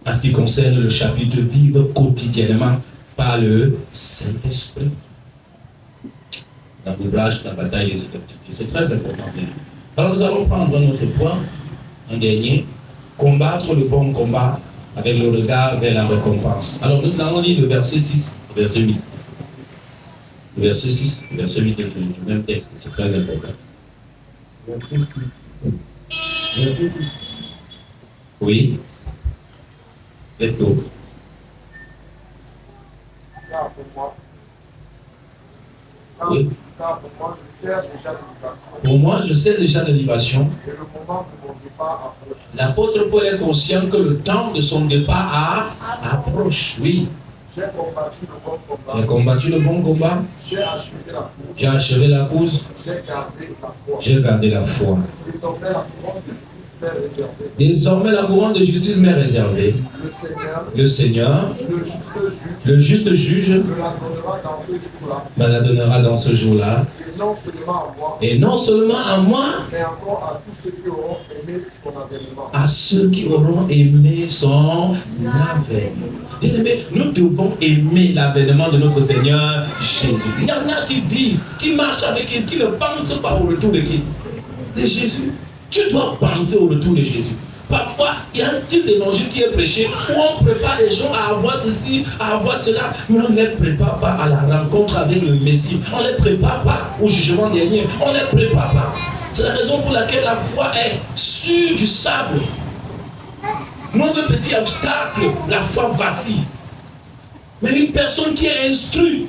En ce qui concerne le chapitre vivre quotidiennement par le Saint-Esprit. Dans l'ouvrage, la bataille des effectifs. C'est très important. Alors nous allons prendre notre point, un dernier, combattre le bon combat avec le regard vers la récompense. Alors nous allons lire le verset 6, verset 8. Le verset 6, verset 8 est du même texte, c'est très important. Verset 6. Verset 6. Oui. Let's go. Oui. Car pour moi, je sais déjà de libération. Pour moi, je sais déjà de libération. Et le moment de mon départ approche. L'apôtre Paul est conscient que le temps de son départ approche. Oui. J'ai combattu le bon combat. Il a combattu le bon combat. J'ai achevé la course. J'ai achevé la course. J'ai gardé la foi. J'ai gardé la foi. Désormais, la couronne de justice m'est réservée. Désormais, la couronne de justice m'est réservée. Le Seigneur, le juste juge, me la donnera dans ce jour-là. Et non seulement à moi, mais encore à tous ceux qui auront aimé son avènement. À ceux qui auront aimé son avènement. Bien-aimés, nous devons aimer l'avènement de notre Seigneur Jésus. Il y en a qui vivent, qui marchent avec Christ, qui ne pensent pas au retour de qui? De Jésus. Tu dois penser au retour de Jésus. Parfois, il y a un style d'évangile qui est prêché où on prépare les gens à avoir ceci, à avoir cela, mais on ne les prépare pas à la rencontre avec le Messie. On ne les prépare pas au jugement dernier. On ne les prépare pas. C'est la raison pour laquelle la foi est sur du sable. Moindre petit obstacle, la foi vacille. Mais une personne qui est instruite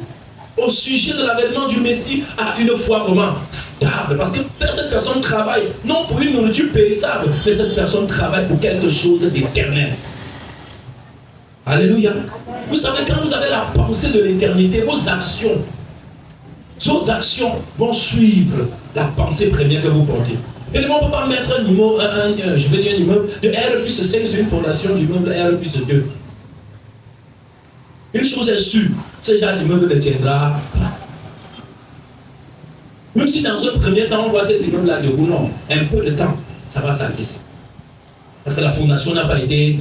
au sujet de l'avènement du Messie a une foi comment? Stable. Parce que cette personne travaille non pour une nourriture périssable, mais cette personne travaille pour quelque chose d'éternel. Alléluia. Vous savez, quand vous avez la pensée de l'éternité, vos actions vont suivre la pensée première que vous portez. Et on ne peut pas mettre un immeuble, un immeuble de R+5 sur une fondation d'immeuble R+2. Une chose est sûre, ce genre d'immeuble ne tiendra pas. Même si dans un premier temps, on voit cet immeuble-là debout, non, un peu de temps, ça va s'arrêter. Parce que la fondation n'a pas été,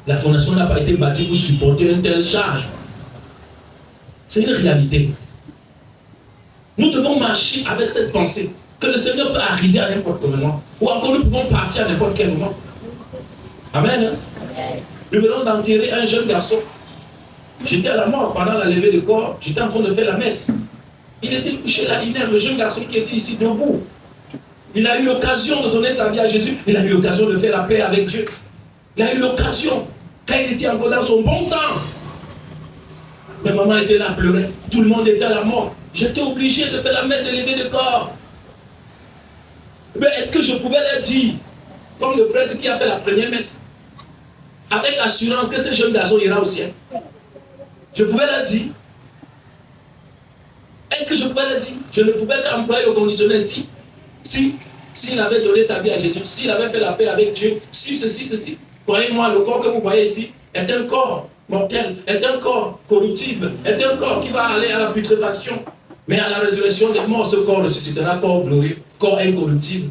la fondation n'a pas été bâtie pour supporter une telle charge. C'est une réalité. Nous devons marcher avec cette pensée que le Seigneur peut arriver à n'importe quel moment, ou encore nous pouvons partir à n'importe quel moment. Amen. Nous venons d'enterrer un jeune garçon. J'étais à la mort pendant la levée de corps, j'étais en train de faire la messe. Il était couché là, le jeune garçon qui était ici debout. Il a eu l'occasion de donner sa vie à Jésus, il a eu l'occasion de faire la paix avec Dieu. Il a eu l'occasion, quand il était encore dans son bon sens. Ma maman était là, pleurait, tout le monde était à la mort. J'étais obligé de faire la messe de levée de corps. Mais est-ce que je pouvais leur dire, comme le prêtre qui a fait la première messe, avec l'assurance que ce jeune garçon ira au ciel? Je pouvais leur dire. Est-ce que je pouvais leur dire? Je ne pouvais qu'employer le conditionnel s'il avait donné sa vie à Jésus, s'il avait fait la paix avec Dieu, si ceci, ceci. Croyez-moi, le corps que vous voyez ici est un corps mortel, est un corps corruptible, est un corps qui va aller à la putréfaction. Mais à la résurrection des morts, ce corps ressuscitera, corps glorieux, corps incorruptible.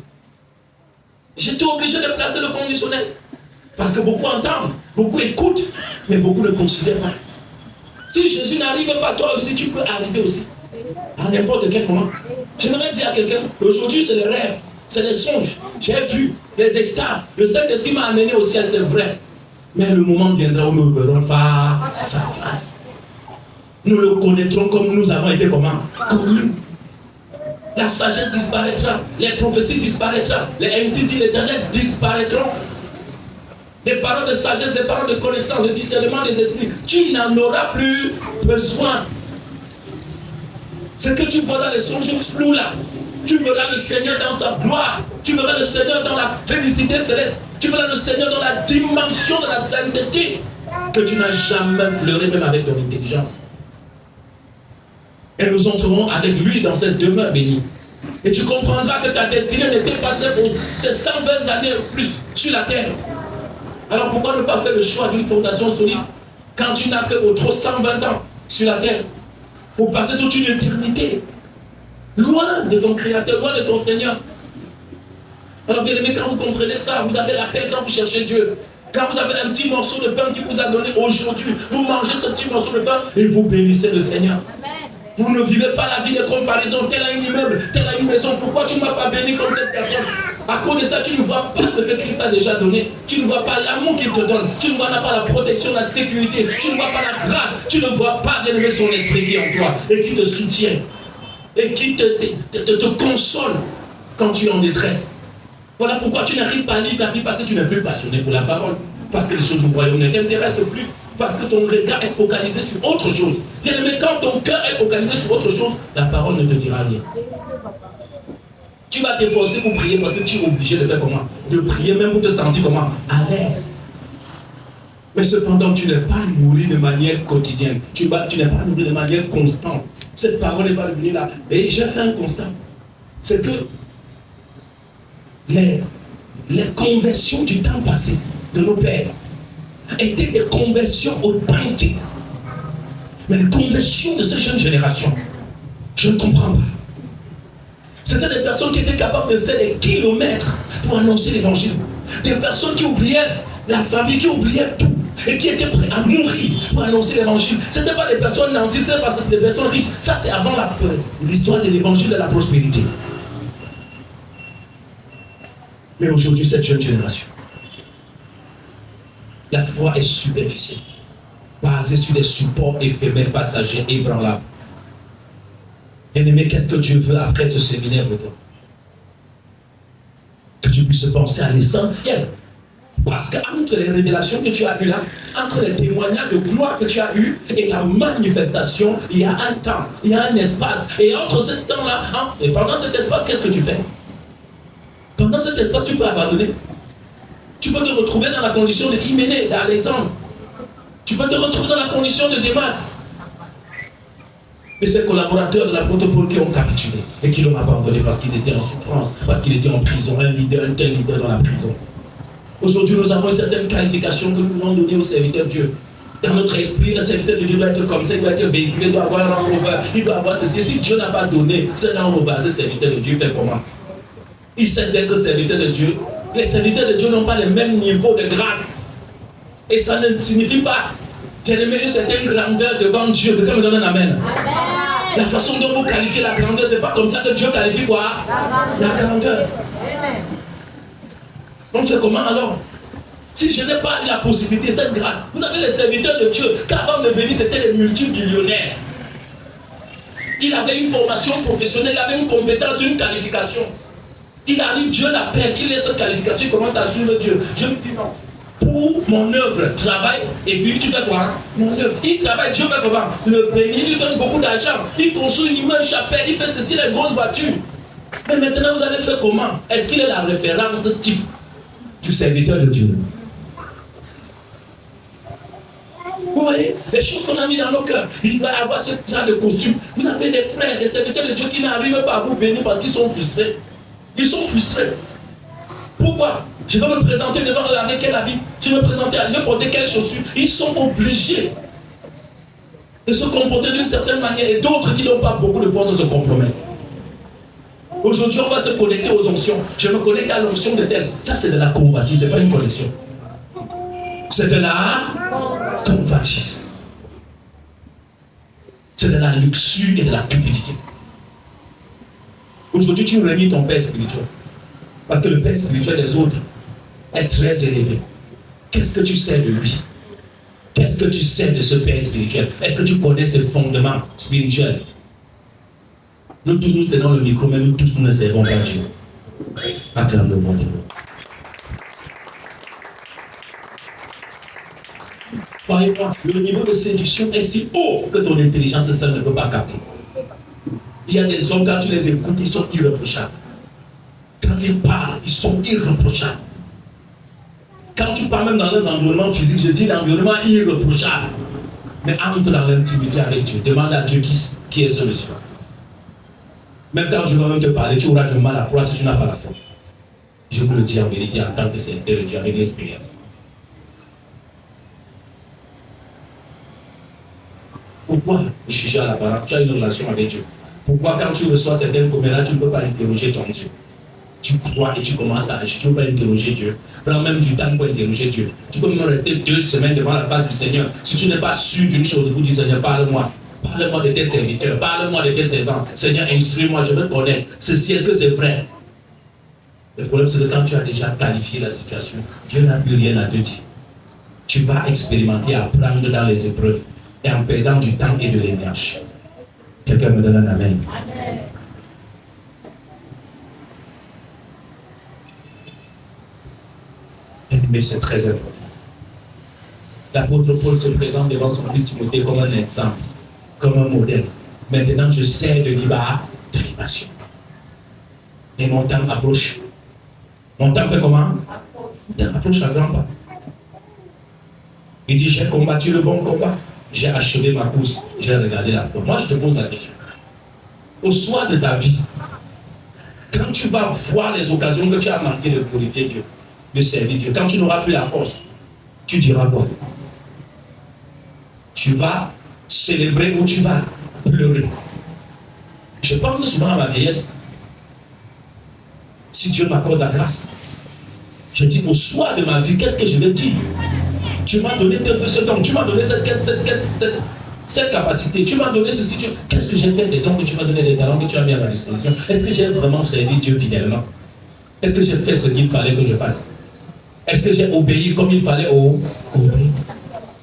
J'étais obligé de placer le conditionnel. Parce que beaucoup entendent, beaucoup écoutent, mais beaucoup ne considèrent pas. Si Jésus n'arrive pas, toi aussi, tu peux arriver aussi. À n'importe quel moment. J'aimerais dire à quelqu'un, aujourd'hui c'est les rêves, c'est les songes. J'ai vu les extases. Le Saint-Esprit m'a amené au ciel, c'est vrai. Mais le moment viendra où nous le verrons face à face. Nous le connaîtrons comme nous avons été comment? Connus. La sagesse disparaîtra, les prophéties disparaîtront, les MC dit l'Éternel disparaîtront. Des paroles de sagesse, des paroles de connaissance, de discernement des esprits. Tu n'en auras plus besoin. Ce que tu vois dans les songes flous là, tu verras le Seigneur dans sa gloire, tu verras le Seigneur dans la félicité céleste, tu verras le Seigneur dans la dimension de la sainteté que tu n'as jamais fleuré même avec ton intelligence. Et nous entrerons avec lui dans cette demeure bénie. Et tu comprendras que ta destinée n'était pas celle pour ces 120 années plus sur la terre. Alors pourquoi ne pas faire le choix d'une fondation solide quand tu n'as que trop 120 ans sur la terre pour passer toute une éternité loin de ton Créateur, loin de ton Seigneur. Alors bien aimé, quand vous comprenez ça, vous avez la paix quand vous cherchez Dieu. Quand vous avez un petit morceau de pain qui vous a donné aujourd'hui, vous mangez ce petit morceau de pain et vous bénissez le Seigneur. Vous ne vivez pas la vie de comparaison, tel a un immeuble, tel a une maison. Pourquoi tu ne m'as pas béni comme cette personne? À cause de ça, tu ne vois pas ce que Christ a déjà donné. Tu ne vois pas l'amour qu'il te donne. Tu ne vois pas la protection, la sécurité. Tu ne vois pas la grâce. Tu ne vois pas, bien aimé, son esprit qui est en toi et qui te soutient et qui te console quand tu es en détresse. Voilà pourquoi tu n'arrives pas à lire ta vie, parce que tu n'es plus passionné pour la parole. Parce que les choses du royaume ne t'intéressent plus. Parce que ton regard est focalisé sur autre chose. Bien aimé, quand ton cœur est focalisé sur autre chose, la parole ne te dira rien. Tu vas t'efforcer pour prier parce que tu es obligé de faire comment? De prier même pour te sentir comment? À l'aise. Mais cependant, tu n'es pas nourri de manière quotidienne. Tu n'es pas nourri de manière constante. Cette parole va devenir là. Et j'ai fait un constat. C'est que les conversions du temps passé de nos pères étaient des conversions authentiques. Mais les conversions de cette jeune génération, je ne comprends pas. C'était des personnes qui étaient capables de faire des kilomètres pour annoncer l'évangile. Des personnes qui oubliaient la famille, qui oubliaient tout et qui étaient prêts à mourir pour annoncer l'évangile. Ce n'étaient pas des personnes nantis, ce n'étaient pas des personnes riches. Ça, c'est avant l'histoire de l'évangile de la prospérité. Mais aujourd'hui, cette jeune génération, la foi est superficielle, basée sur des supports éphémères, passagers, ébranlables. Bien-aimé, qu'est-ce que Dieu veut après ce séminaire de toi? Que tu puisses penser à l'essentiel. Parce qu'entre les révélations que tu as eues là, entre les témoignages de gloire que tu as eus et la manifestation, il y a un temps, il y a un espace. Et entre ce temps-là, et pendant cet espace, qu'est-ce que tu fais? Pendant cet espace, tu peux abandonner. Tu peux te retrouver dans la condition de Hyménée, d'Alexandre. Tu peux te retrouver dans la condition de Démas. Et ces collaborateurs de la protocole qui ont capitulé et qui l'ont abandonné parce qu'il était en souffrance, parce qu'il était en prison, un tel leader dans la prison. Aujourd'hui, nous avons une certaine qualification que nous voulons donner aux serviteurs de Dieu. Dans notre esprit, le serviteur de Dieu doit être comme ça, il doit être véhiculé, il doit avoir un enrobeur, il doit avoir ceci. Si Dieu n'a pas donné cet enrobeur à ce serviteur de Dieu, il fait comment? Il sait d'être serviteur de Dieu. Les serviteurs de Dieu n'ont pas le même niveau de grâce. Et ça ne signifie pas bien aimé une certaine grandeur devant Dieu. Quelqu'un me donne un amen. La façon dont vous qualifiez la grandeur, c'est pas comme ça que Dieu qualifie quoi? La grandeur. On fait comment alors? Si je n'ai pas eu la possibilité, cette grâce, vous avez les serviteurs de Dieu, qu'avant de venir, c'était les multimillionnaires. Il avait une formation professionnelle, il avait une compétence, une qualification. Il arrive, Dieu l'appelle, il a cette qualification, il commence à suivre Dieu. Je lui dis non. Pour mon œuvre, travaille, et puis tu fais quoi? Mon œuvre. Il travaille, Dieu fait comment? Le bénir, il lui donne beaucoup d'argent. Il construit une immense chapelle, il fait ceci, les grosses voitures. Mais maintenant, vous allez faire comment? Est-ce qu'il est la référence type du serviteur de Dieu? Vous voyez, les choses qu'on a mis dans nos cœurs, il va y avoir ce genre de costume. Vous avez des frères, des serviteurs de Dieu qui n'arrivent pas à vous bénir parce qu'ils sont frustrés. Ils sont frustrés. Pourquoi? Je dois me présenter devant eux avec quel habit? Je vais me présenter, je vais porter quelles chaussures? Ils sont obligés de se comporter d'une certaine manière et d'autres qui n'ont pas beaucoup de force de se compromettre. Aujourd'hui, on va se connecter aux onctions. Je me connecte à l'onction de tel. Ça, c'est de la convoitise, ce n'est pas une connexion. C'est de la convoitise. C'est de la luxure et de la cupidité. Aujourd'hui, tu réunis ton père spirituel. Parce que le père spirituel des autres est très élevé. Qu'est-ce que tu sais de lui? Qu'est-ce que tu sais de ce père spirituel? Est-ce que tu connais ses fondements spirituels? Nous tous, nous tenons le micro, mais nous tous, nous ne servons pas Dieu. Acclame le bon Dieu. Croyez-moi, le niveau de séduction est si haut que ton intelligence seule ne peut pas capter. Il y a des hommes, quand tu les écoutes, ils sont irréprochables. Quand ils parlent, ils sont irréprochables. Quand tu parles même dans un environnement physique, je dis l'environnement irréprochable. Mais entre dans l'intimité avec Dieu. Demande à Dieu qui est seul soir. Même quand je vais même te parler, tu auras du mal à croire si tu n'as pas la foi. Je vous le dis en vérité en tant que serviteur de Dieu avec l'expérience. Pourquoi juger à la parole? Tu as une relation avec Dieu. Pourquoi quand tu reçois certaines commandes, tu ne peux pas interroger ton Dieu? Tu crois et tu commences à agir. Tu ne peux pas interroger Dieu. Prends même du temps pour interroger Dieu. Tu peux même rester 2 semaines devant la face du Seigneur. Si tu n'es pas sûr d'une chose, vous dites Seigneur, parle-moi. Parle-moi de tes serviteurs. Parle-moi de tes servants. Seigneur, instruis-moi, je veux connaître. Ceci, est-ce que c'est vrai? Le problème, c'est que quand tu as déjà qualifié la situation, Dieu n'a plus rien à te dire. Tu vas expérimenter, apprendre dans les épreuves et en perdant du temps et de l'énergie. Quelqu'un me donne un amen. Amen. Mais c'est très important. L'apôtre Paul se présente devant son fils Timothée comme un exemple, comme un modèle. Maintenant, je sers de libation. Et mon temps approche. Mon temps fait comment? Mon temps approche à grands pas. Il dit, j'ai combattu le bon combat. J'ai achevé ma course. J'ai regardé la croix. Moi, je te pose la question. Au soir de ta vie, quand tu vas voir les occasions que tu as manquées de glorifier Dieu, de servir Dieu, quand tu n'auras plus la force, tu diras quoi? Tu vas célébrer ou tu vas pleurer? Je pense souvent à ma vieillesse. Si Dieu m'accorde la grâce, je dis au soir de ma vie, qu'est-ce que je vais dire? Tu m'as donné ce don, tu m'as donné cette capacité, tu m'as donné ceci, qu'est-ce que j'ai fait des dons que tu m'as donné, des talents que tu as mis à ma disposition? Est-ce que j'ai vraiment servi Dieu fidèlement? Est-ce que j'ai fait ce qu'il fallait que je fasse? Est-ce que j'ai obéi comme il fallait obéir?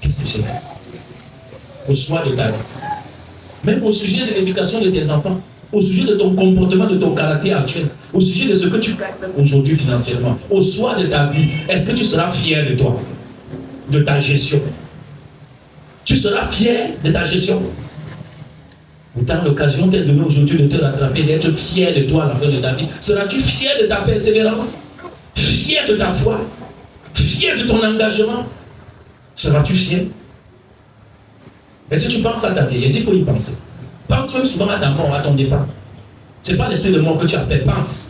Qu'est-ce que j'ai fait? Au soir de ta vie. Même au sujet de l'éducation de tes enfants, au sujet de ton comportement, de ton caractère actuel, au sujet de ce que tu fais aujourd'hui financièrement, au soir de ta vie, est-ce que tu seras fier de toi, de ta gestion? Tu seras fier de ta gestion? Autant l'occasion qu'elle donne aujourd'hui de te rattraper, d'être fier de toi à la fin de ta vie. Seras-tu fier de ta persévérance? Fier de ta foi? Fier de ton engagement? Seras-tu fier? Et si tu penses à ta vieillesse, il faut y penser. Pense même souvent à ta mort, à ton départ. Ce n'est pas l'esprit de mort que tu appelles, pense.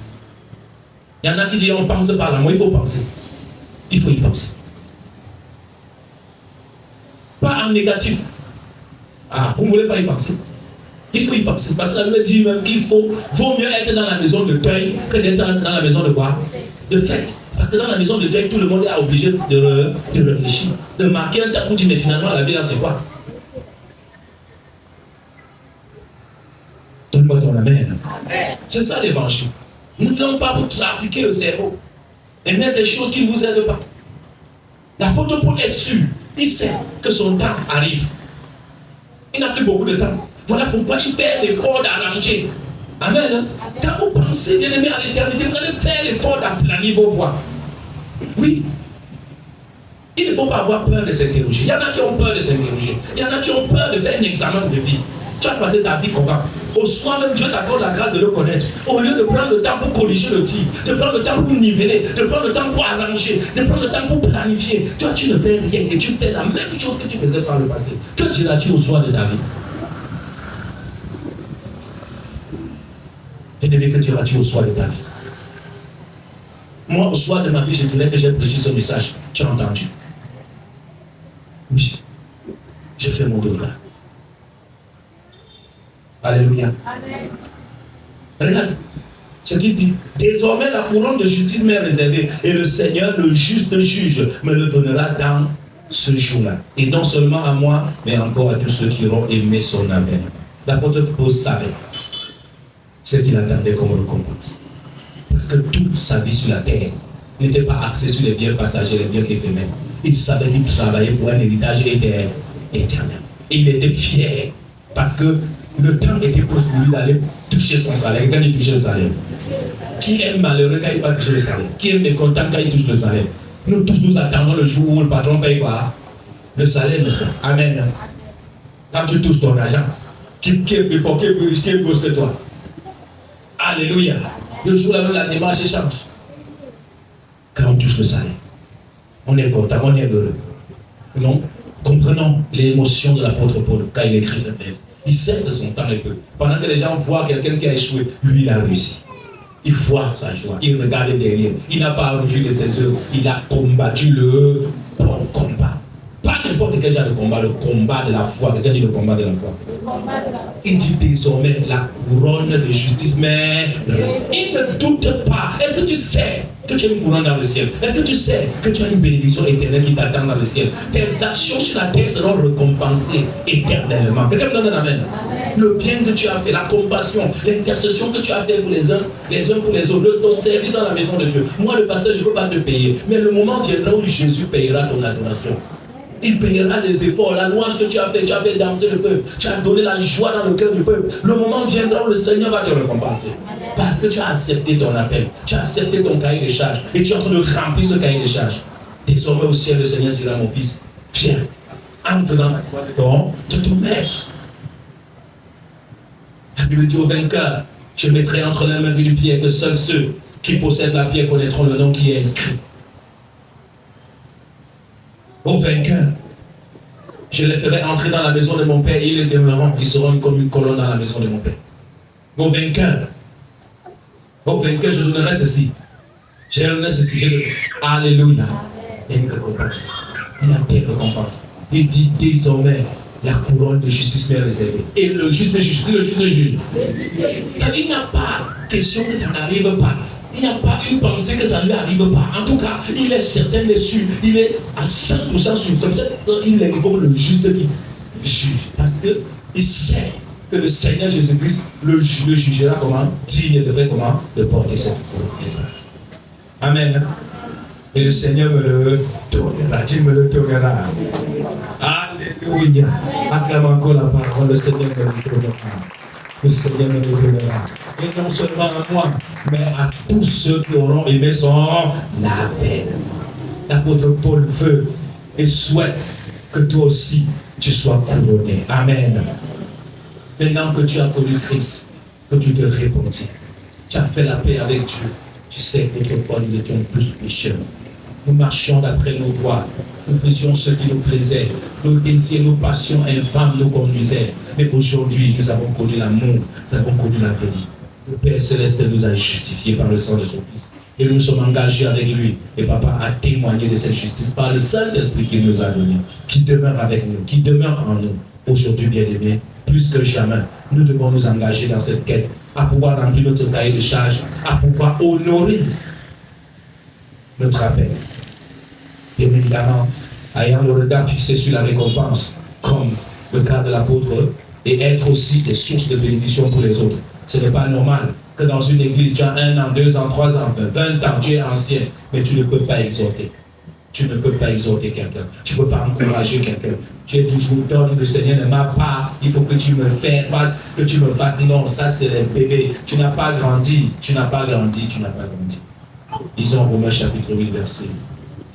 Il y en a qui disent on pense par la mort, il faut penser. Il faut y penser. Pas en négatif. Ah, vous ne voulez pas y penser? Il faut y penser. Parce que la Bible dit même qu'il vaut mieux être dans la maison de deuil que d'être dans la maison de quoi? De fête. Parce que dans la maison de deuil, tout le monde est obligé de réfléchir, de marquer un tabou, mais finalement la vie là c'est quoi? Donne-moi ton amen. C'est ça l'évangile. Nous ne voulons pas vous trafiquer le cerveau et mettre des choses qui ne vous aident pas. L'apôtre Paul est sûr, il sait que son temps arrive. Il n'a plus beaucoup de temps. Voilà pourquoi il fait l'effort d'arranger. Amen. Quand vous pensez, bien aimé, à l'éternité, vous allez faire l'effort d'aplanir vos voies. Oui. Il ne faut pas avoir peur de s'interroger. Il y en a qui ont peur de s'interroger. Il y en a qui ont peur de faire un examen de vie. Tu as passé ta vie comment? Au soir même, Dieu t'accorde la grâce de le connaître. Au lieu de prendre le temps pour corriger le tir, de prendre le temps pour niveler, de prendre le temps pour arranger, de prendre le temps pour planifier. Toi, tu ne fais rien et tu fais la même chose que tu faisais par le passé. Que diras-tu au soir de ta vie? Que diras-tu au soir de ta vie? Moi, au soir de ma vie, je dirais que j'ai prêché ce message. Tu as entendu? Oui. J'ai fait mon devoir. Alléluia. Amen. Regarde ce qu'il dit. Désormais, la couronne de justice m'est réservée et le Seigneur, le juste juge, me le donnera dans ce jour-là. Et non seulement à moi, mais encore à tous ceux qui auront aimé son amen. L'apôtre Paul savait ce qu'il attendait comme récompense. Parce que toute sa vie sur la terre n'était pas axée sur les biens passagers, les biens éphémères. Il savait qu'il travaillait pour un héritage éternel. Et il était fier parce que le temps était pour lui d'aller toucher son salaire. Quand il touchait le salaire, qui est malheureux quand il va toucher le salaire? Qui est mécontent quand il touche le salaire? Nous tous nous attendons le jour où le patron paye quoi? Le salaire, monsieur. Amen. Quand tu touches ton argent, qui est plus fort, qui est plus riche, qui est plus gros que toi? Alléluia. Le jour là, la démarche change. Quand on touche le salaire, on est content, on est heureux. Non? Comprenons l'émotion de l'apôtre Paul quand il écrit cette lettre. Il sait que son temps est peu. Pendant que les gens voient quelqu'un qui a échoué, lui, il a réussi. Il voit sa joie. Il regarde derrière. Il n'a pas reculé ses œuvres. Il a combattu le bon combat. Pas n'importe quel genre de combat, le combat de la foi. Quelqu'un dit le combat de la foi. Il dit désormais la couronne de justice, mais il ne doute pas. Est-ce que tu sais que tu as une couronne dans le ciel? Est-ce que tu sais que tu as une bénédiction éternelle qui t'attend dans le ciel? Tes actions sur la terre seront récompensées éternellement. Quelqu'un me donne un amen. Le bien que tu as fait, la compassion, l'intercession que tu as fait pour les uns pour les autres, ton service dans la maison de Dieu. Moi, le pasteur, je ne peux pas te payer. Mais le moment viendra où Jésus payera ton adoration. Il payera les efforts, la louange que tu as fait danser le peuple, tu as donné la joie dans le cœur du peuple. Le moment viendra où le Seigneur va te récompenser. Parce que tu as accepté ton appel, tu as accepté ton cahier de charges et tu es en train de remplir ce cahier de charges. Désormais au ciel, le Seigneur dira, mon fils, viens, entre dans ton maître. La Bible dit au vainqueur, je mettrai entre les mains du pierre que seuls ceux qui possèdent la pierre connaîtront le nom qui est inscrit. Au vainqueur, je les ferai entrer dans la maison de mon Père et ils demeureront. Ils seront comme une colonne dans la maison de mon Père. Au vainqueur, je donnerai ceci. Je donnerai ceci. Alléluia. Et une récompense. Il y a des récompenses. Il dit désormais, la couronne de justice m'est réservée. Et le juste juge, il n'y a pas question que ça n'arrive pas. Il n'y a pas une pensée que ça ne lui arrive pas. En tout cas, il est certain, il est sûr, il est à 100% sûr. C'est pour ça qu'il invoque le juste qui juge. Parce qu'il sait que le Seigneur Jésus-Christ le jugera comment? Digne de faire comment? De porter cette couronne. Amen. Et le Seigneur me le donnera. Dieu me le donnera. Alléluia. Acclame encore la parole. Le Seigneur me le donnera. Le Seigneur me le donnera. Et non seulement à moi, mais à tous ceux qui auront aimé son appel. L'apôtre Paul veut et souhaite que toi aussi tu sois couronné. Amen. Maintenant que tu as connu Christ, que tu te repentis, tu as fait la paix avec Dieu, tu sais qu'autrefois nous étions plus pécheurs. Nous marchions d'après nos voies, nous faisions ce qui nous plaisait, nos désirs, nos passions infâmes nous conduisaient. Mais aujourd'hui, nous avons connu l'amour, nous avons connu la vie. Le Père Céleste nous a justifiés par le sang de son Fils. Et nous sommes engagés avec lui. Et Papa a témoigné de cette justice par le Saint-Esprit qu'il nous a donné, qui demeure avec nous, qui demeure en nous. Aujourd'hui, bien-aimés, plus que jamais, nous devons nous engager dans cette quête, à pouvoir remplir notre cahier de charges, à pouvoir honorer notre appel. Bien évidemment, ayant le regard fixé sur la récompense, comme le cas de l'apôtre et être aussi des sources de bénédiction pour les autres. Ce n'est pas normal que dans une église, tu as 1 an, 2 ans, 3 ans, 20 ans, tu es ancien, mais tu ne peux pas exhorter. Tu ne peux pas exhorter quelqu'un. Tu ne peux pas encourager quelqu'un. Tu es toujours donné, le Seigneur ne m'a pas, il faut que tu me fasses, que tu me fasses. Non, ça c'est les bébés. Tu n'as pas grandi, tu n'as pas grandi, tu n'as pas grandi. Lisons Romains chapitre 8, verset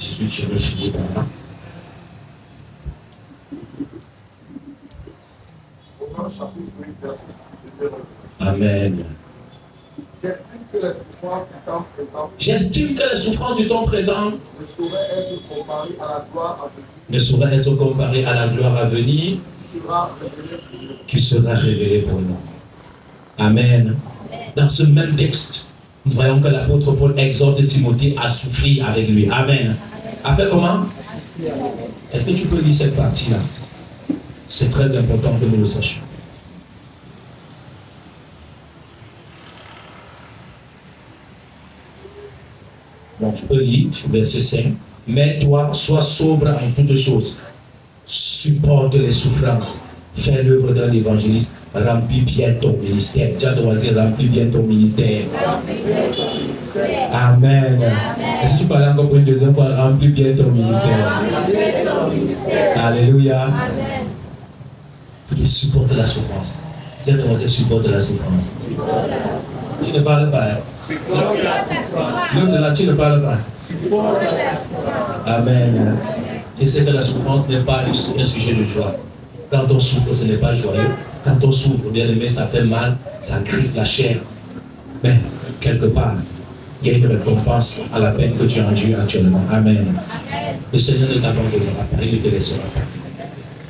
18, je vais finir par là. Romains chapitre 8, verset 18. Amen. J'estime que les souffrances du temps présent J'estime que les souffrances du temps présent ne sauraient être comparées à la gloire à venir, ne sauraient être comparées à la gloire à venir qui sera révélée pour nous. qui sera révélée pour nous. Amen. Dans ce même texte, nous voyons que l'apôtre Paul exhorte Timothée à souffrir avec lui. Amen. A fait comment? Est-ce que tu peux lire cette partie-là? C'est très important que nous le sachions. Donc, je peux lire, verset 5. Mais toi, sois sobre en toutes choses. Supporte les souffrances. Fais l'œuvre d'un évangéliste. Remplis bien ton ministère. Tu as droit à remplir bien ton ministère. Amen. Est-ce que tu parles encore pour une deuxième fois? Remplis bien ton ministère. Alléluia. Il supporte la souffrance. Tu as droit à supporter la souffrance. Tu ne parles pas. L'autre là, tu ne parles pas. Amen. Et c'est que la souffrance n'est pas un sujet de joie. Quand on souffre, ce n'est pas joyeux. Quand on souffre, bien aimé, ça fait mal, ça griffe la chair. Mais quelque part, il y a une récompense à la peine que tu endures actuellement. Amen. Le Seigneur ne t'abandonnera pas, il ne te laissera pas.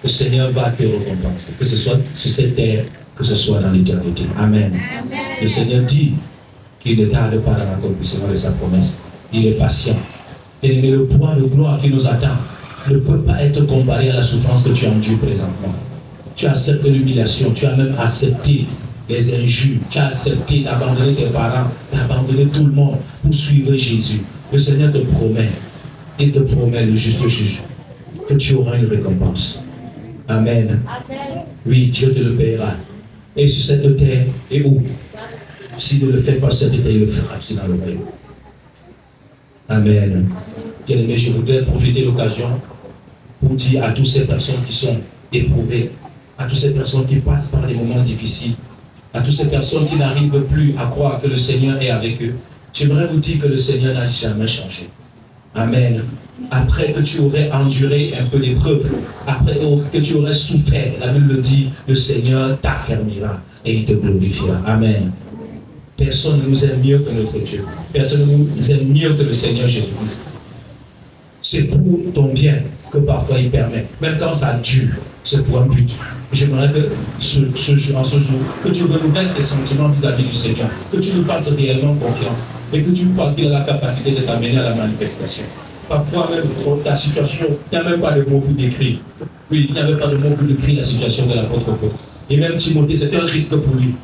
Le Seigneur va te récompenser, que ce soit sur cette terre, que ce soit dans l'éternité. Amen. Le Seigneur dit qu'il ne tarde pas dans l'accomplissement de sa promesse. Il est patient. Et le poids de gloire qui nous attend ne peut pas être comparé à la souffrance que tu endures présentement. Tu acceptes l'humiliation, tu as même accepté les injures, tu as accepté d'abandonner tes parents, d'abandonner tout le monde pour suivre Jésus. Le Seigneur te promet, il te promet, le juste juge, que tu auras une récompense. Amen. Oui, Dieu te le paiera. Et sur cette terre, et où? S'il ne le fait pas sur cette terre, il le fera aussi dans le royaume. Amen. Bien-aimé, je voudrais profiter de l'occasion pour dire à toutes ces personnes qui sont éprouvées, à toutes ces personnes qui passent par des moments difficiles, à toutes ces personnes qui n'arrivent plus à croire que le Seigneur est avec eux, j'aimerais vous dire que le Seigneur n'a jamais changé. Amen. Après que tu aurais enduré un peu d'épreuve, après que tu aurais souffert, la Bible le dit, le Seigneur t'affermira et il te glorifiera. Amen. Personne ne nous aime mieux que notre Dieu. Personne ne nous aime mieux que le Seigneur Jésus-Christ. C'est pour ton bien que parfois il permet. Même quand ça dure, c'est pour un but. J'aimerais que en ce jour, que tu renouvelles tes sentiments vis-à-vis du Seigneur, que tu nous fasses réellement confiance et que tu crois qu'il a la capacité de t'amener à la manifestation. Parfois même ta situation, il n'y a même pas de mots pour décrire. Oui, il n'y avait pas de mots pour décrire la situation de l'apôtre Paul. Et même Timothée, c'était un risque pour lui.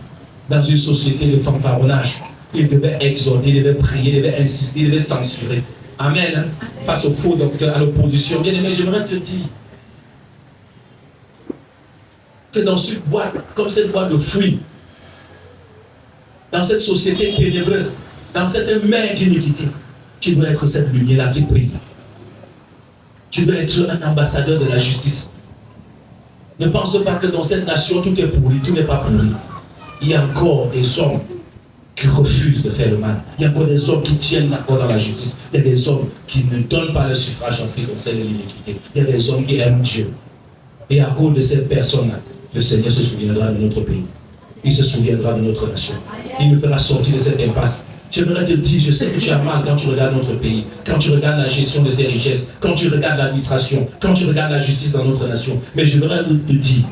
Dans une société de fanfaronnage, il devait exhorter, il devait prier, il devait insister, il devait censurer. Amen. Face aux faux docteurs, à l'opposition. Bien aimé, j'aimerais te dire que dans cette voie, comme cette voie de fruit, dans cette société ténébreuse, dans cette mer d'iniquité, tu dois être cette lumière-là qui brille. Tu dois être un ambassadeur de la justice. Ne pense pas que dans cette nation, tout est pourri, tout n'est pas pourri. Il y a encore des hommes qui refusent de faire le mal. Il y a encore des hommes qui tiennent encore dans la justice. Il y a des hommes qui ne donnent pas le suffrage en ce qui concerne l'iniquité. Il y a des hommes qui aiment Dieu. Et à cause de ces personnes-là, le Seigneur se souviendra de notre pays. Il se souviendra de notre nation. Il nous fera sortir de cette impasse. J'aimerais te dire, je sais que tu as mal quand tu regardes notre pays, quand tu regardes la gestion de ses richesses, quand tu regardes l'administration, quand tu regardes la justice dans notre nation. Mais j'aimerais te dire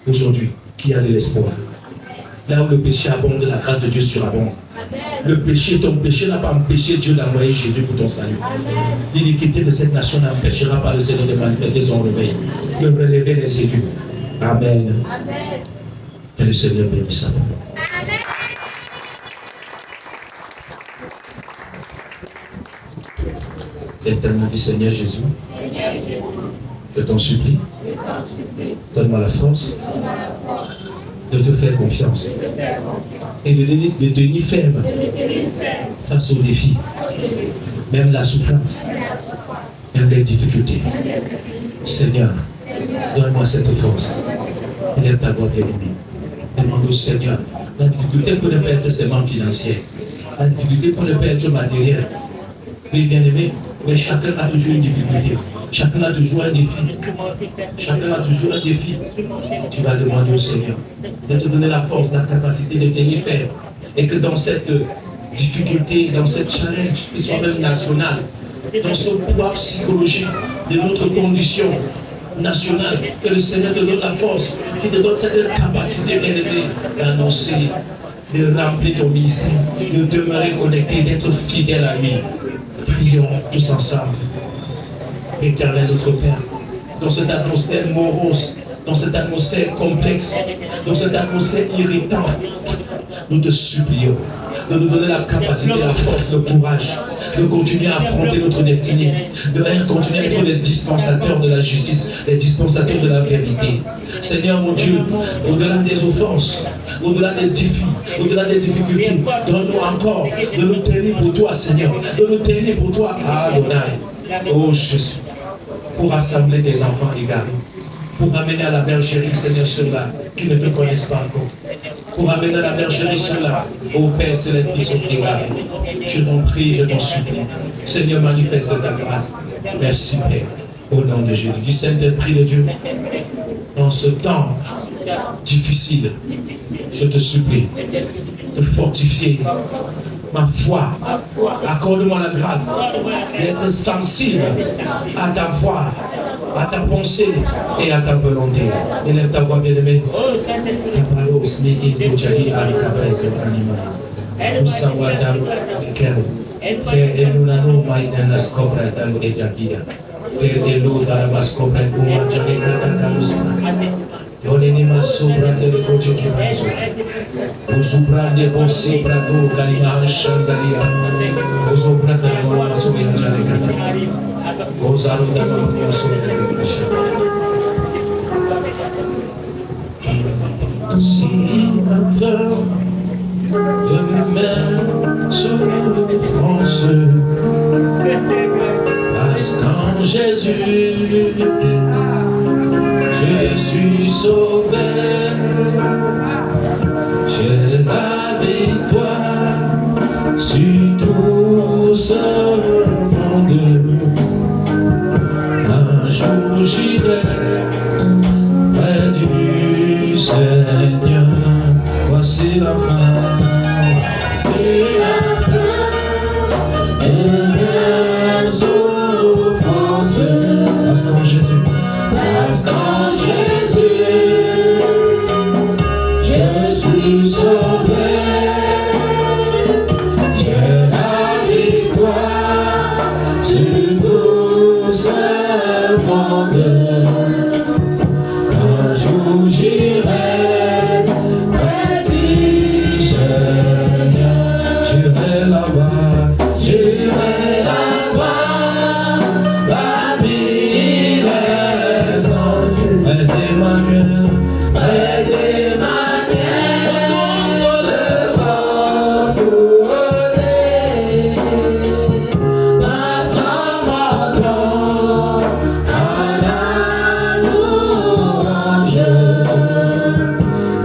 aujourd'hui qu'il y a de l'espoir. Là où le péché abonde, la grâce de Dieu surabonde. Le péché, ton péché n'a pas empêché Dieu d'envoyer Jésus pour ton salut. L'iniquité de cette nation n'empêchera pas le Seigneur de manifester son réveil, de relever les élus. Amen. Et le Seigneur bénisse ça. Éternel du Seigneur Jésus, je t'en supplie, Donne-moi la force de te faire confiance et de tenir ferme face aux défis, même la souffrance, même les difficultés. Seigneur, donne-moi cette force. Élève ta voix bien-aimée. Demande au Seigneur la difficulté pour ne pas être seulement financière, la difficulté pour ne pas être matérielle. Oui, bien-aimé, mais chacun a toujours une difficulté. Chacun a toujours un défi. Chacun a toujours un défi. Tu vas demander au Seigneur de te donner la force, la capacité de tenir ferme. Et que dans cette difficulté, dans cette challenge, qui soit même national, dans ce pouvoir psychologique de notre condition nationale, que le Seigneur te donne la force, qui te donne cette capacité d'aider, d'annoncer, de remplir ton ministère, de demeurer connecté, d'être fidèle à lui. Prions tous ensemble. Éternel notre Père, dans cette atmosphère morose, dans cette atmosphère complexe, dans cette atmosphère irritante, nous te supplions de nous donner la capacité, la force, le courage de continuer à affronter notre destinée, de continuer à être les dispensateurs de la justice, les dispensateurs de la vérité. Seigneur mon Dieu, au-delà des offenses, au-delà des défis, au-delà des difficultés, donne-nous encore de nous tenir pour toi, Seigneur, de nous tenir pour toi, Adonai. Oh Jésus, pour rassembler tes enfants égarés, pour amener à la bergerie, Seigneur, ceux-là qui ne te connaissent pas encore, pour amener à la bergerie ceux-là, ô Père céleste, qui sont égarés. Je t'en prie, je t'en supplie. Seigneur, manifeste ta grâce. Merci, Père, au nom de Jésus. Du Saint-Esprit de Dieu, dans ce temps difficile, je te supplie de fortifier ma foi. Accorde-moi la grâce d'être sensible à ta voix, à ta pensée et à ta volonté. Élève ta voix, bien-aimée. Yonenima sobra de coche que penso. O sobra de você para do galinha xangaria. O sobra de bola sobre a jaleca. O zaro da bola sobre a caixa. Se avant de me sur France. Parce qu'en Jésus je suis sauvé, j'ai la victoire sur tout ce monde. Un jour j'irai près du Seigneur. Voici la fin. C'est la fin et mes souffrances. Parce qu'en Jésus. Parce qu'en Jésus, je suis sauvé, j'ai la victoire sur tout ce monde. Un jour j'irai près du Seigneur, j'irai là-bas, j'irai là-bas, parmi les anges. Aide-Emmanuel, ton soleil va soulever, passe en m'attend à la louange.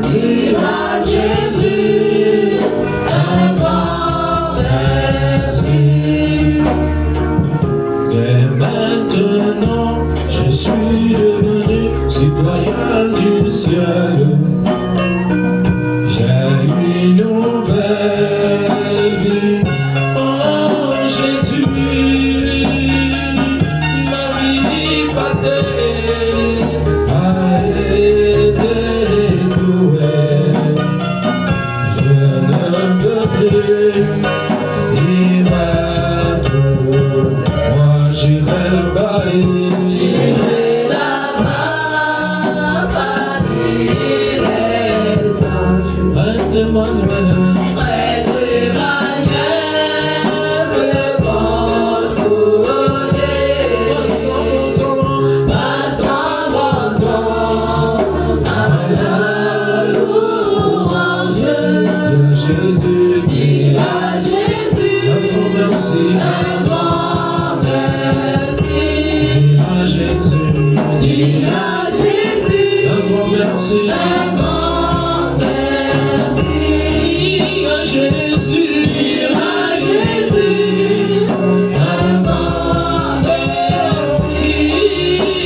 Dis à Jésus, un grand esprit. Dès maintenant, je suis devenu citoyen du ciel. J'ai une nouvelle vie en Jésus. Ma vie passée a été douée. Je ne peux plus y mettre. Moi j'irai là-bas. J'irai là-bas, parmi les merci. Un grand merci à Jésus, à Jésus. Un grand merci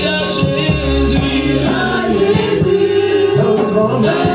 à Jésus, à Jésus. Un grand merci.